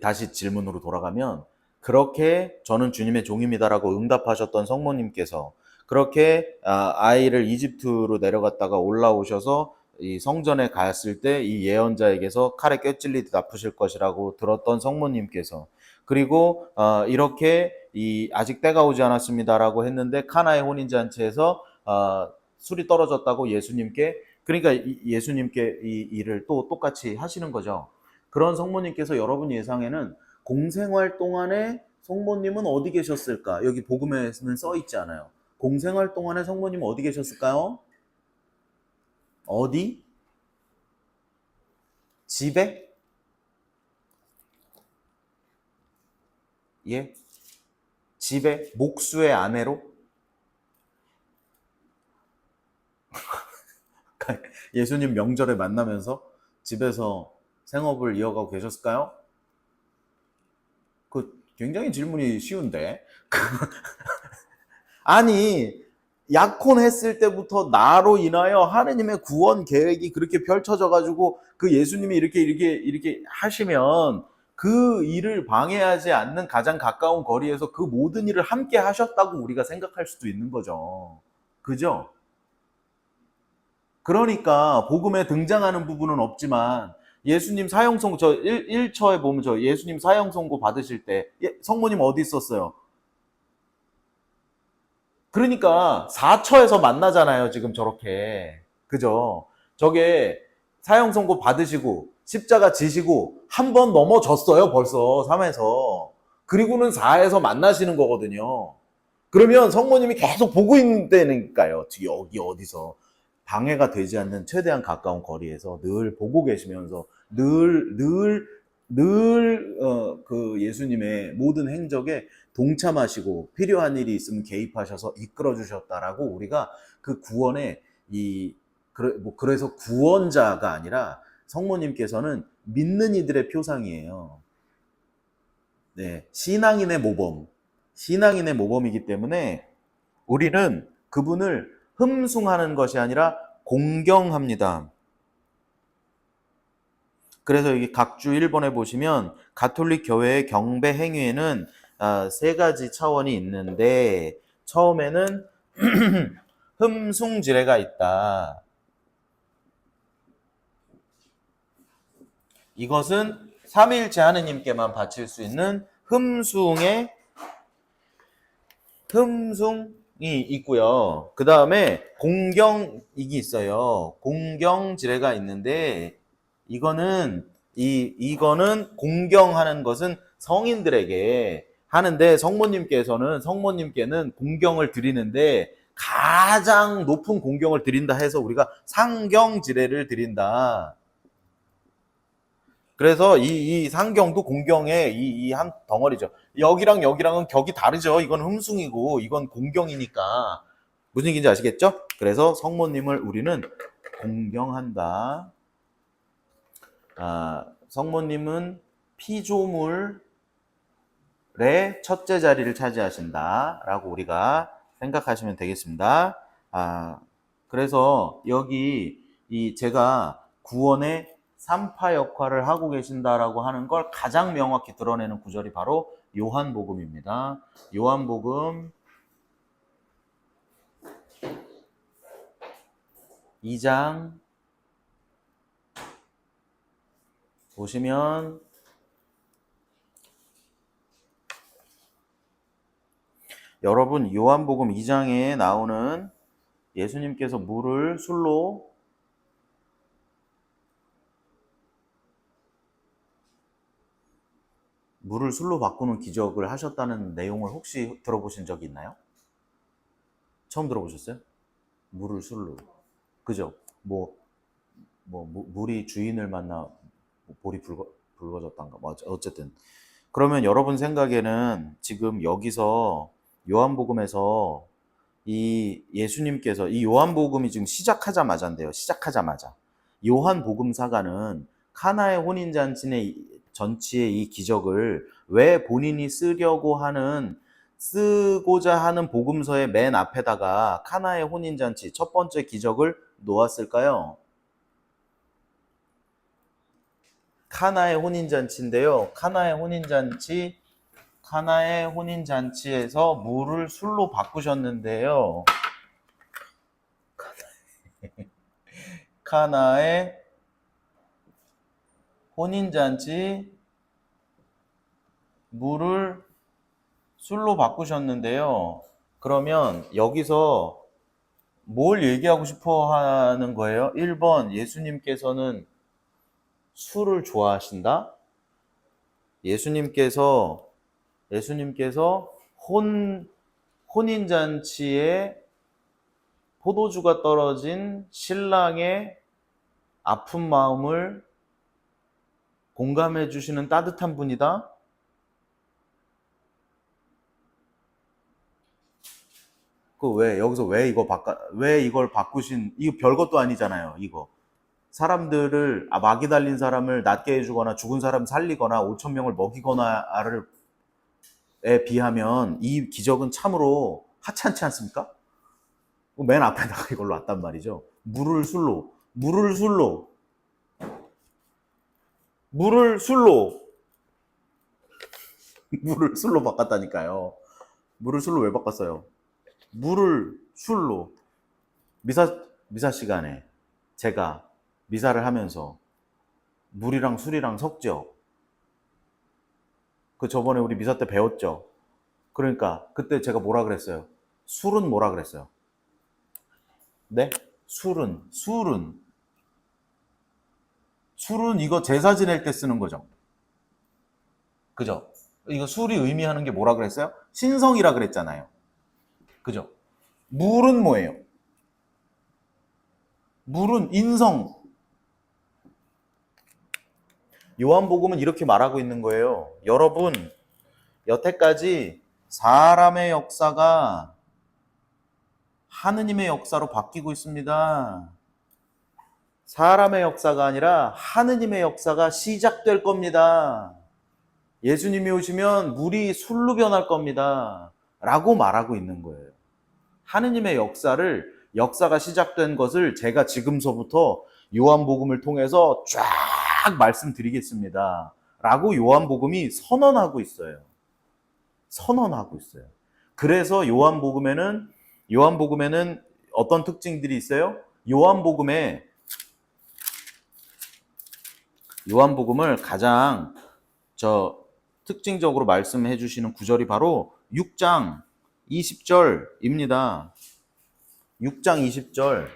다시 질문으로 돌아가면, 그렇게 저는 주님의 종입니다라고 응답하셨던 성모님께서 그렇게 아이를 이집트로 내려갔다가 올라오셔서 이 성전에 갔을 때 이 예언자에게서 칼에 꿰찔리듯 아프실 것이라고 들었던 성모님께서, 그리고 이렇게 아직 때가 오지 않았습니다라고 했는데 카나의 혼인잔치에서 술이 떨어졌다고 예수님께, 그러니까 예수님께 이 일을 또 똑같이 하시는 거죠. 그런 성모님께서 여러분 예상에는 공생활 동안에 성모님은 어디 계셨을까? 여기 복음에는 써 있지 않아요. 공생활 동안에 성모님은 어디 계셨을까요? 어디? 집에? 예? 집에? 목수의 아내로? 예수님 명절에 만나면서 집에서 생업을 이어가고 계셨을까요? 굉장히 질문이 쉬운데. 아니, 약혼했을 때부터 나로 인하여 하느님의 구원 계획이 그렇게 펼쳐져 가지고 그 예수님이 이렇게 하시면 그 일을 방해하지 않는 가장 가까운 거리에서 그 모든 일을 함께 하셨다고 우리가 생각할 수도 있는 거죠. 그죠? 그러니까 복음에 등장하는 부분은 없지만 예수님 사형선고 저 1처에 보면 저 예수님 사형선고 받으실 때 성모님 어디 있었어요? 그러니까 4처에서 만나잖아요, 지금 저렇게. 그죠? 저게 사형 선고 받으시고 십자가 지시고 한 번 넘어졌어요, 벌써 3에서. 그리고는 4에서 만나시는 거거든요. 그러면 성모님이 계속 보고 있다니까요. 여기 어디서 방해가 되지 않는 최대한 가까운 거리에서 늘 보고 계시면서 그 예수님의 모든 행적에 동참하시고 필요한 일이 있으면 개입하셔서 이끌어 주셨다라고 우리가 그 구원의 그래서 구원자가 아니라 성모님께서는 믿는 이들의 표상이에요. 네, 신앙인의 모범이기 때문에 우리는 그분을 흠숭하는 것이 아니라 공경합니다. 그래서 여기 각주 1번에 보시면 가톨릭 교회의 경배 행위에는 3가지 차원이 있는데 처음에는 흠숭지례가 있다. 이것은 삼위일체 하느님께만 바칠 수 있는 흠숭이 있고요. 그 다음에 공경이 있어요. 공경지례가 있는데 이거는 공경하는 것은 성인들에게 하는데 성모님께는 공경을 드리는데 가장 높은 공경을 드린다 해서 우리가 상경지례를 드린다. 그래서 이 상경도 공경의 이 한 덩어리죠. 여기랑은 격이 다르죠. 이건 흠숭이고 이건 공경이니까. 무슨 얘기인지 아시겠죠? 그래서 성모님을 우리는 공경한다. 성모님은 피조물의 첫째 자리를 차지하신다라고 우리가 생각하시면 되겠습니다. 그래서 여기 제가 구원의 3파 역할을 하고 계신다라고 하는 걸 가장 명확히 드러내는 구절이 바로 요한복음입니다. 요한복음 2장 보시면 여러분 요한복음 2장에 나오는 예수님께서 물을 술로 바꾸는 기적을 하셨다는 내용을 혹시 들어보신 적이 있나요? 처음 들어보셨어요? 물을 술로. 그죠? 물이 주인을 만나 볼이 붉어졌단가. 어쨌든. 그러면 여러분 생각에는 지금 여기서 요한복음에서 이 예수님께서 이 요한복음이 지금 시작하자마자인데요. 시작하자마자. 요한복음사가는 카나의 혼인잔치의 이 기적을 왜 본인이 쓰고자 하는 복음서의 맨 앞에다가 카나의 혼인잔치 첫 번째 기적을 놓았을까요? 카나의 혼인잔치인데요. 카나의 혼인잔치에서 물을 술로 바꾸셨는데요. 카나의 혼인잔치 물을 술로 바꾸셨는데요. 그러면 여기서 뭘 얘기하고 싶어 하는 거예요? 1번, 예수님께서는 술을 좋아하신다? 예수님께서 혼인잔치에 포도주가 떨어진 신랑의 아픈 마음을 공감해 주시는 따뜻한 분이다? 여기서 왜 이걸 바꾸신, 이거 별것도 아니잖아요, 이거. 사람들을, 마귀 달린 사람을 낫게 해주거나 죽은 사람 살리거나 5,000명을 먹이거나를 비하면 이 기적은 참으로 하찮지 않습니까? 맨 앞에다가 이걸로 왔단 말이죠. 물을 술로, 물을 술로, 물을 술로, 물을 술로 바꿨다니까요. 물을 술로 왜 바꿨어요? 물을 술로. 미사 시간에 제가 미사를 하면서 물이랑 술이랑 섞죠. 그 저번에 우리 미사 때 배웠죠. 그러니까 그때 제가 뭐라 그랬어요? 술은 뭐라 그랬어요? 네? 술은 이거 제사 지낼 때 쓰는 거죠. 그죠? 이거 술이 의미하는 게 뭐라 그랬어요? 신성이라 그랬잖아요. 그죠? 물은 뭐예요? 물은 인성. 요한복음은 이렇게 말하고 있는 거예요. 여러분, 여태까지 사람의 역사가 하느님의 역사로 바뀌고 있습니다. 사람의 역사가 아니라 하느님의 역사가 시작될 겁니다. 예수님이 오시면 물이 술로 변할 겁니다. 라고 말하고 있는 거예요. 하느님의 역사가 시작된 것을 제가 지금서부터 요한복음을 통해서 쫙 말씀드리겠습니다. 라고 요한복음이 선언하고 있어요. 그래서 요한복음에는 어떤 특징들이 있어요? 요한복음을 가장 특징적으로 말씀해 주시는 구절이 바로 6장 20절입니다. 6장 20절.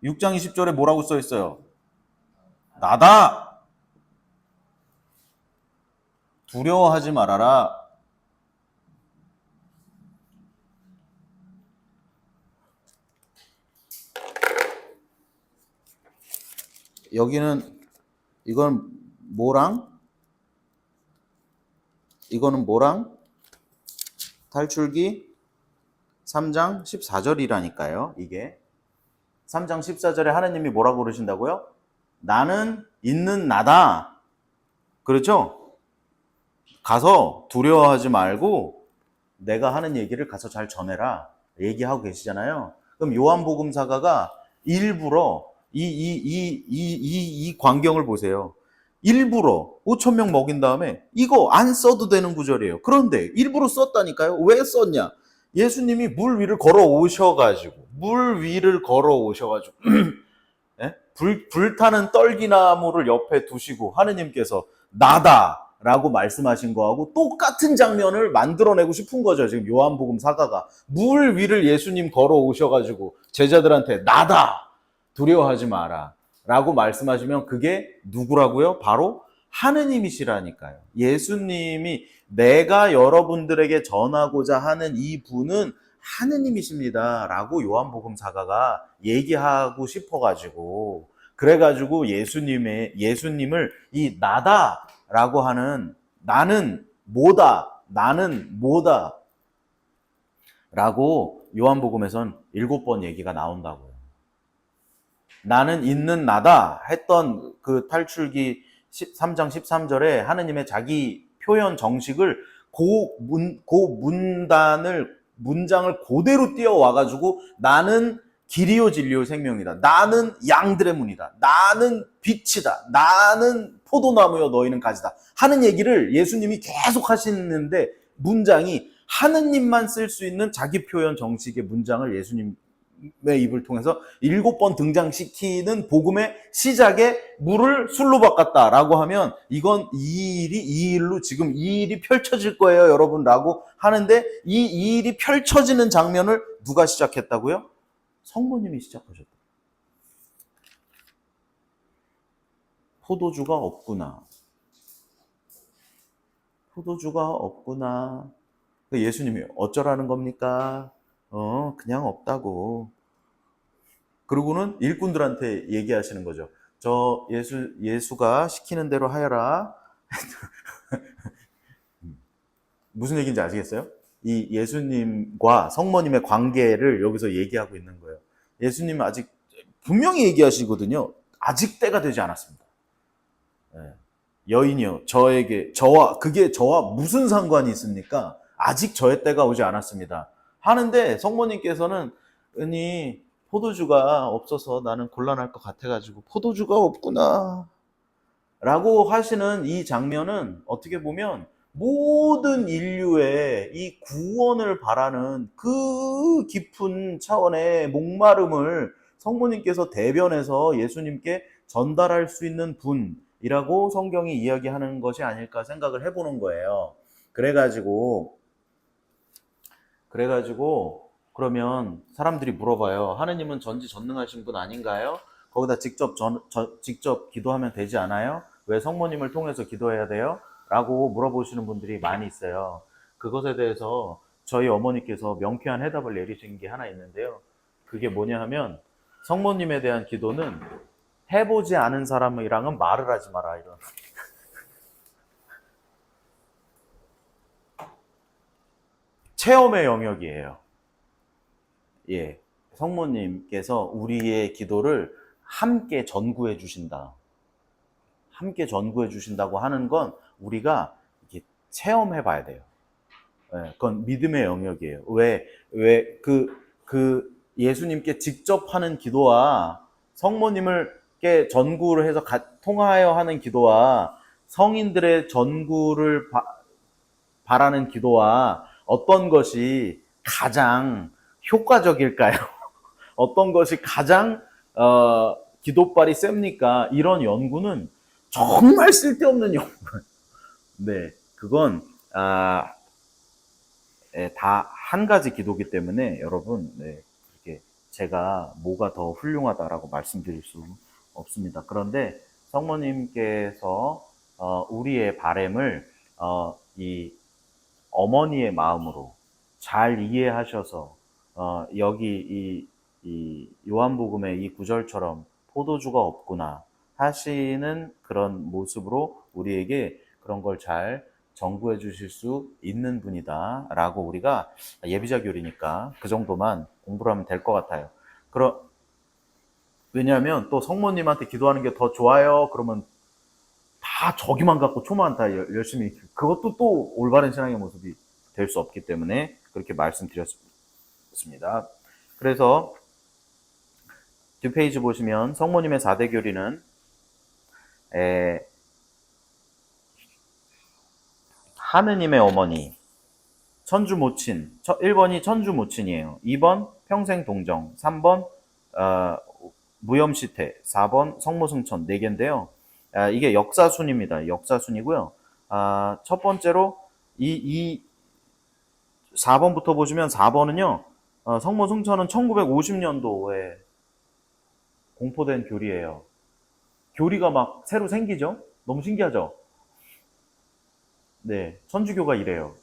6장 20절에 뭐라고 써 있어요? 나다! 두려워하지 말아라. 이건 이거는 뭐랑? 탈출기 3장 14절이라니까요, 이게. 3장 14절에 하나님이 뭐라고 그러신다고요? 나는 있는 나다. 그렇죠? 가서 두려워하지 말고 내가 하는 얘기를 가서 잘 전해라. 얘기하고 계시잖아요. 그럼 요한복음사가가 일부러 이 광경을 보세요. 일부러 5,000명 먹인 다음에 이거 안 써도 되는 구절이에요. 그런데 일부러 썼다니까요. 왜 썼냐? 예수님이 물 위를 걸어 오셔가지고 예? 불타는 떨기나무를 옆에 두시고 하느님께서 나다 라고 말씀하신 거하고 똑같은 장면을 만들어내고 싶은 거죠. 지금 요한복음 사가가 물 위를 예수님 걸어 오셔가지고 제자들한테 나다, 두려워하지 마라 라고 말씀하시면 그게 누구라고요? 바로 하느님이시라니까요. 예수님이 내가 여러분들에게 전하고자 하는 이 분은 하느님이십니다 라고 요한복음 사가가 얘기하고 싶어가지고, 그래가지고 예수님을 이 나다 라고 하는 나는 뭐다 라고 요한복음에선 7번 얘기가 나온다고요. 나는 있는 나다 했던 그 탈출기 3장 13절에 하느님의 자기 표현 정식을 문장을 그대로 띄워와가지고 나는 길이요 진리요 생명이다. 나는 양들의 문이다. 나는 빛이다. 나는 포도나무여 너희는 가지다. 하는 얘기를 예수님이 계속 하시는데 문장이 하느님만 쓸 수 있는 자기 표현 정식의 문장을 예수님의 입을 통해서 7번 등장시키는 복음의 시작에 물을 술로 바꿨다라고 하면 이건 이 일로 지금 이 일이 펼쳐질 거예요, 여러분 라고 하는데 이 일이 펼쳐지는 장면을 누가 시작했다고요? 성모님이 시작하셨다. 포도주가 없구나. 예수님이 어쩌라는 겁니까? 그냥 없다고. 그러고는 일꾼들한테 얘기하시는 거죠. 저 예수가 시키는 대로 하여라. 무슨 얘기인지 아시겠어요? 이 예수님과 성모님의 관계를 여기서 얘기하고 있는 거예요. 예수님은 아직 분명히 얘기하시거든요. 아직 때가 되지 않았습니다. 여인이여 그게 저와 무슨 상관이 있습니까? 아직 저의 때가 오지 않았습니다. 하는데 성모님께서는 은희 포도주가 없어서 나는 곤란할 것 같아가지고 포도주가 없구나 라고 하시는 이 장면은 어떻게 보면 모든 인류의 이 구원을 바라는 그 깊은 차원의 목마름을 성모님께서 대변해서 예수님께 전달할 수 있는 분이라고 성경이 이야기하는 것이 아닐까 생각을 해보는 거예요. 그래가지고 그러면 사람들이 물어봐요. 하느님은 전지전능하신 분 아닌가요? 거기다 직접 기도하면 되지 않아요? 왜 성모님을 통해서 기도해야 돼요? 라고 물어보시는 분들이 많이 있어요. 그것에 대해서 저희 어머니께서 명쾌한 해답을 내리신 게 하나 있는데요. 그게 뭐냐 하면 성모님에 대한 기도는 해보지 않은 사람이랑은 말을 하지 마라 이런. 체험의 영역이에요. 예, 성모님께서 우리의 기도를 함께 전구해 주신다. 함께 전구해 주신다고 하는 건 우리가 이렇게 체험해 봐야 돼요. 예, 그건 믿음의 영역이에요. 예수님께 직접 하는 기도와 성모님께 전구를 해서 통하여 하는 기도와 성인들의 전구를 바라는 기도와 어떤 것이 가장 효과적일까요? 어떤 것이 가장 기도발이 셉니까? 이런 연구는 정말 쓸데없는 연구예요. 네, 그건 다 한 가지 기도기 때문에 여러분, 네, 이렇게 제가 뭐가 더 훌륭하다라고 말씀드릴 수 없습니다. 그런데 성모님께서 우리의 바램을 이 어머니의 마음으로 잘 이해하셔서 여기 이 요한복음의 이 구절처럼 포도주가 없구나 하시는 그런 모습으로 우리에게 그런 걸 잘 전구해 주실 수 있는 분이다 라고 우리가 예비자 교리니까 그 정도만 공부를 하면 될 것 같아요. 왜냐하면 또 성모님한테 기도하는 게 더 좋아요 그러면 다 저기만 갖고 초만 다 열심히 그것도 또 올바른 신앙의 모습이 될 수 없기 때문에 그렇게 말씀드렸습니다. 그래서 뒷페이지 보시면 성모님의 4대 교리는 하느님의 어머니, 천주 모친, 1번이 천주 모친이에요. 2번 평생 동정, 3번 무염시태, 4번 성모승천 4개인데요. 이게 역사순입니다. 역사순이고요. 첫 번째로 이 4번부터 보시면 4번은요. 성모승천은 1950년도에 공포된 교리예요. 교리가 막 새로 생기죠? 너무 신기하죠? 네, 천주교가 이래요.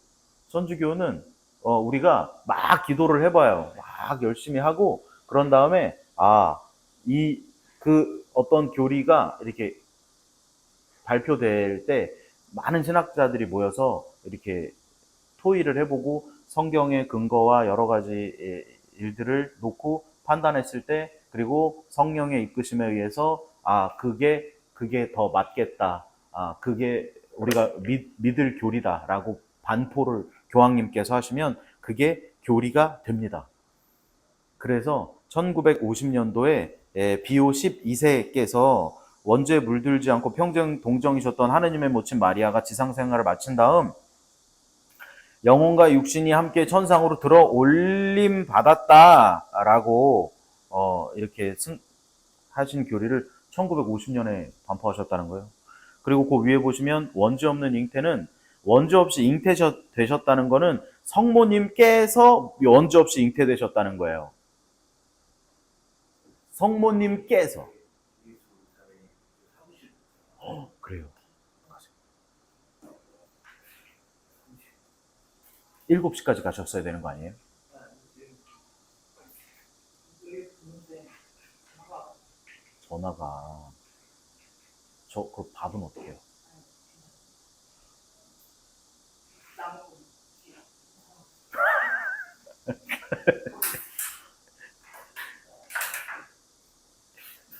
천주교는 우리가 막 기도를 해봐요. 막 열심히 하고 그런 다음에 어떤 교리가 이렇게 발표될 때 많은 신학자들이 모여서 이렇게 토의를 해보고 성경의 근거와 여러 가지 일들을 놓고 판단했을 때 그리고 성령의 이끄심에 의해서 그게 더 맞겠다. 그게 우리가 믿을 교리다라고 반포를 교황님께서 하시면 그게 교리가 됩니다. 그래서 1950년도에 비오 12세께서 원죄에 물들지 않고 평생 동정이셨던 하느님의 모친 마리아가 지상생활을 마친 다음 영혼과 육신이 함께 천상으로 들어 올림 받았다라고 이렇게 하신 교리를 1950년에 반포하셨다는 거예요. 그리고 그 위에 보시면 원죄 없는 잉태는 원죄 없이 잉태되셨다는 거는 성모님께서 원죄 없이 잉태되셨다는 거예요. 성모님께서. 그래요. 7시까지 가셨어야 되는 거 아니에요? 전화가 그 밥은 어떻게 해요?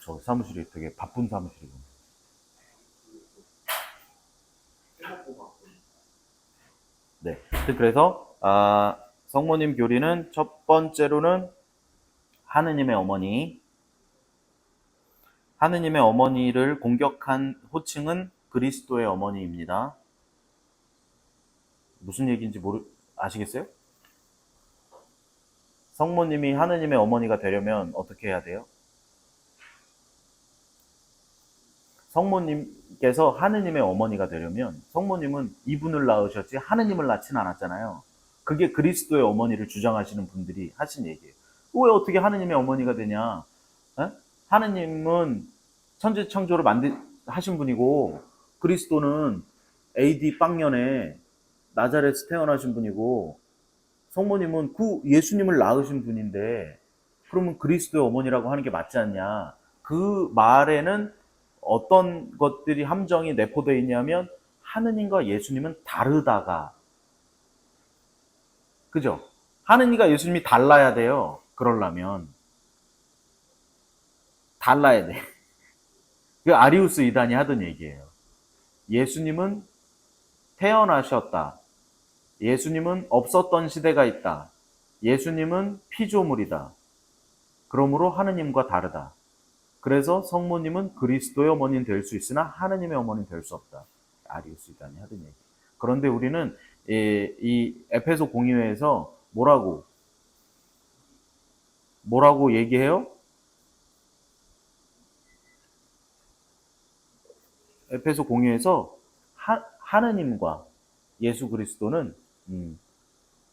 저 사무실이 되게 바쁜 사무실이거든요. 그래서 성모님 교리는 첫 번째로는 하느님의 어머니, 하느님의 어머니를 공격한 호칭은 그리스도의 어머니입니다. 무슨 얘기인지 아시겠어요? 성모님이 하느님의 어머니가 되려면 어떻게 해야 돼요? 성모님께서 하느님의 어머니가 되려면 성모님은 이분을 낳으셨지 하느님을 낳지는 않았잖아요. 그게 그리스도의 어머니를 주장하시는 분들이 하신 얘기예요. 왜 어떻게 하느님의 어머니가 되냐? 에? 하느님은 천지창조를 하신 분이고 그리스도는 AD 빵년에 나자렛에서 태어나신 분이고 성모님은 예수님을 낳으신 분인데 그러면 그리스도의 어머니라고 하는 게 맞지 않냐? 그 말에는 어떤 것들이 함정이 내포되어 있냐면 하느님과 예수님은 다르다가, 그죠? 하느님과 예수님이 달라야 돼요. 그러려면 달라야 돼. 그 아리우스 이단이 하던 얘기예요. 예수님은 태어나셨다. 예수님은 없었던 시대가 있다. 예수님은 피조물이다. 그러므로 하느님과 다르다. 그래서 성모님은 그리스도의 어머니는 될 수 있으나 하느님의 어머니는 될 수 없다. 아리우스 이단이 하던 얘기. 그런데 우리는 이 에페소 공의회에서 뭐라고 얘기해요? 에페소 공의회에서 하느님과 예수 그리스도는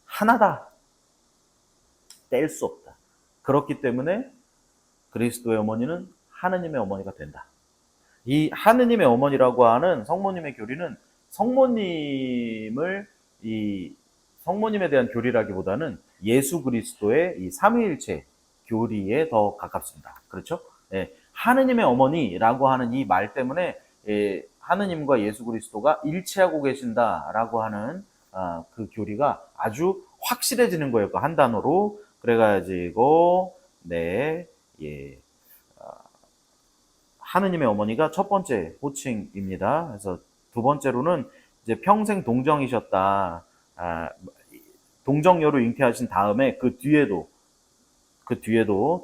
하나다. 뗄 수 없다. 그렇기 때문에 그리스도의 어머니는 하느님의 어머니가 된다. 이 하느님의 어머니라고 하는 성모님의 교리는 성모님에 대한 교리라기보다는 예수 그리스도의 이 삼위일체 교리에 더 가깝습니다. 그렇죠? 예, 하느님의 어머니라고 하는 이 말 때문에 하느님과 예수 그리스도가 일치하고 계신다라고 하는 그 교리가 아주 확실해지는 거예요. 그 한 단어로. 그래가지고 하느님의 어머니가 첫 번째 호칭입니다. 그래서 두 번째로는 이제 평생 동정이셨다. 동정녀로 잉태하신 다음에 그 뒤에도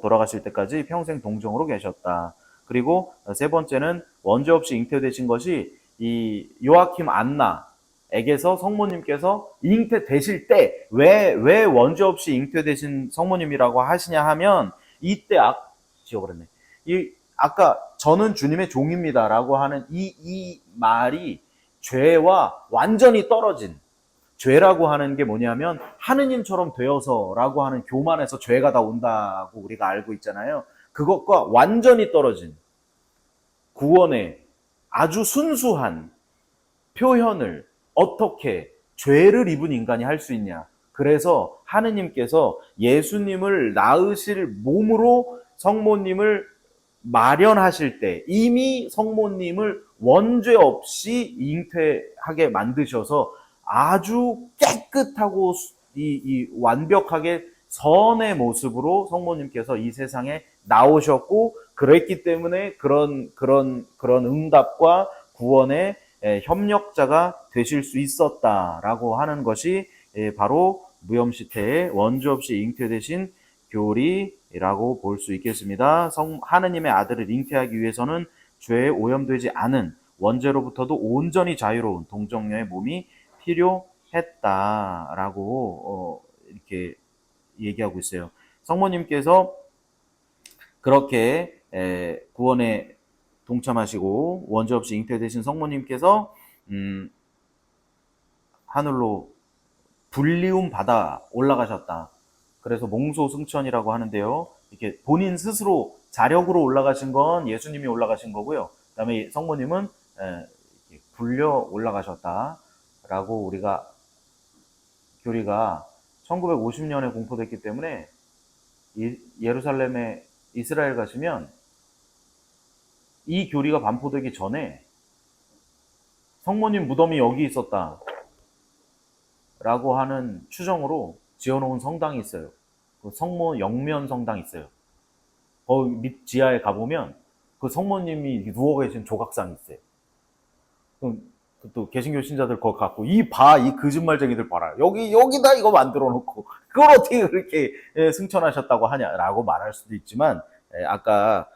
돌아가실 때까지 평생 동정으로 계셨다. 그리고 세 번째는 원죄 없이 잉태되신 것이 이 요아킴 안나에게서 성모님께서 잉태되실 때 왜 원죄 없이 잉태되신 성모님이라고 하시냐 하면 이때 지워버렸네. 아까 저는 주님의 종입니다라고 하는 이 말이 죄와 완전히 떨어진, 죄라고 하는 게 뭐냐면 하느님처럼 되어서라고 하는 교만에서 죄가 다 온다고 우리가 알고 있잖아요. 그것과 완전히 떨어진 구원의 아주 순수한 표현을 어떻게 죄를 입은 인간이 할 수 있냐. 그래서 하느님께서 예수님을 낳으실 몸으로 성모님을 마련하실 때 이미 성모님을 원죄 없이 잉태하게 만드셔서 아주 깨끗하고 완벽하게 선의 모습으로 성모님께서 이 세상에 나오셨고 그랬기 때문에 그런 응답과 구원의 협력자가 되실 수 있었다라고 하는 것이 바로 무염시태의 원죄 없이 잉태되신 교리라고 볼 수 있겠습니다. 하느님의 아들을 잉태하기 위해서는 죄에 오염되지 않은 원죄로부터도 온전히 자유로운 동정녀의 몸이 필요했다라고 이렇게 얘기하고 있어요. 성모님께서 그렇게 구원에 동참하시고 원죄 없이 잉태되신 성모님께서 하늘로 불리움 받아 올라가셨다. 그래서 몽소승천이라고 하는데요. 이렇게 본인 스스로 자력으로 올라가신 건 예수님이 올라가신 거고요. 그다음에 성모님은 이렇게 불려 올라가셨다라고 우리가 교리가 1950년에 공포됐기 때문에 예루살렘에 이스라엘 가시면 이 교리가 반포되기 전에 성모님 무덤이 여기 있었다 라고 하는 추정으로 지어놓은 성당이 있어요. 그 성모 영면 성당이 있어요. 거기 밑 지하에 가보면 그 성모님이 누워 계신 조각상이 있어요. 그럼 또 개신교 신자들 거기 갖고 이 거짓말쟁이들 봐라. 여기다 이거 만들어 놓고 그걸 어떻게 그렇게 승천하셨다고 하냐라고 말할 수도 있지만 아까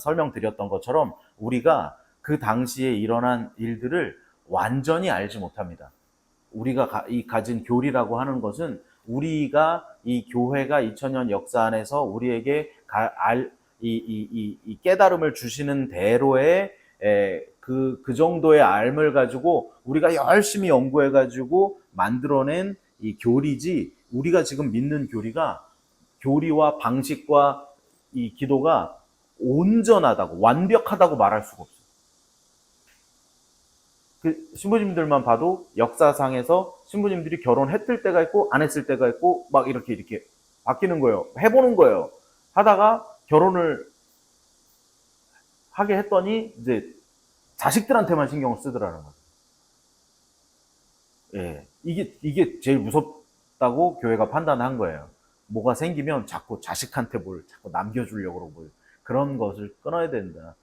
설명드렸던 것처럼 우리가 그 당시에 일어난 일들을 완전히 알지 못합니다. 우리가 가진 교리라고 하는 것은 우리가 이 교회가 2000년 역사 안에서 우리에게 이 깨달음을 주시는 대로의 그 정도의 알을 가지고 우리가 열심히 연구해가지고 만들어낸 이 교리지, 우리가 지금 믿는 교리와 방식과 이 기도가 온전하다고, 완벽하다고 말할 수가 없어요. 그 신부님들만 봐도 역사상에서 신부님들이 결혼했을 때가 있고 안 했을 때가 있고 막 이렇게 바뀌는 거예요. 해보는 거예요. 하다가 결혼을 하게 했더니 이제 자식들한테만 신경을 쓰더라는 거예요. 예, 이게 제일 무섭다고 교회가 판단한 거예요. 뭐가 생기면 자꾸 자식한테 자꾸 남겨주려고 그러고 그런 것을 끊어야 된다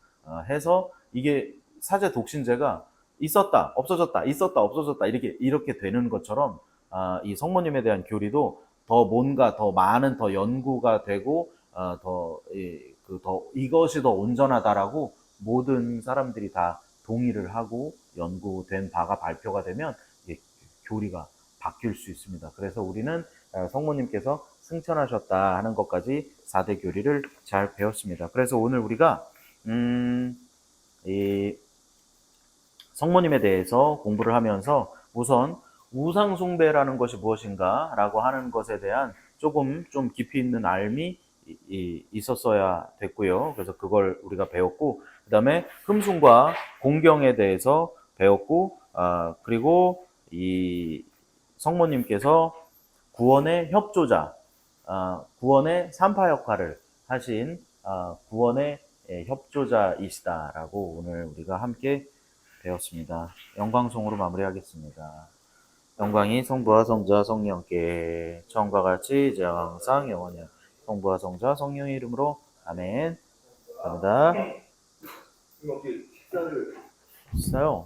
해서 이게 사제 독신제가 있었다 없어졌다 있었다 없어졌다 이렇게 되는 것처럼 이 성모님에 대한 교리도 뭔가 더 많은 더 연구가 되고 이것이 더 온전하다라고 모든 사람들이 다 동의를 하고 연구된 바가 발표가 되면 교리가 바뀔 수 있습니다. 그래서 우리는 성모님께서 승천하셨다 하는 것까지 4대 교리를 잘 배웠습니다. 그래서 오늘 우리가 이 성모님에 대해서 공부를 하면서 우선 우상숭배라는 것이 무엇인가 라고 하는 것에 대한 좀 깊이 있는 알미 있었어야 됐고요. 그래서 그걸 우리가 배웠고, 그 다음에 흠숭과 공경에 대해서 배웠고, 그리고 이 성모님께서 구원의 협조자, 구원의 산파 역할을 하신 구원의 협조자이시다라고 오늘 우리가 함께 배웠습니다. 영광송으로 마무리하겠습니다. 영광이 성부와 성자 성령께 처음과 같이 이제 항상 영원히 성부와 성자 성령의 이름으로 아멘. 감사합니다. 이거 어떻게 식사를 있어요.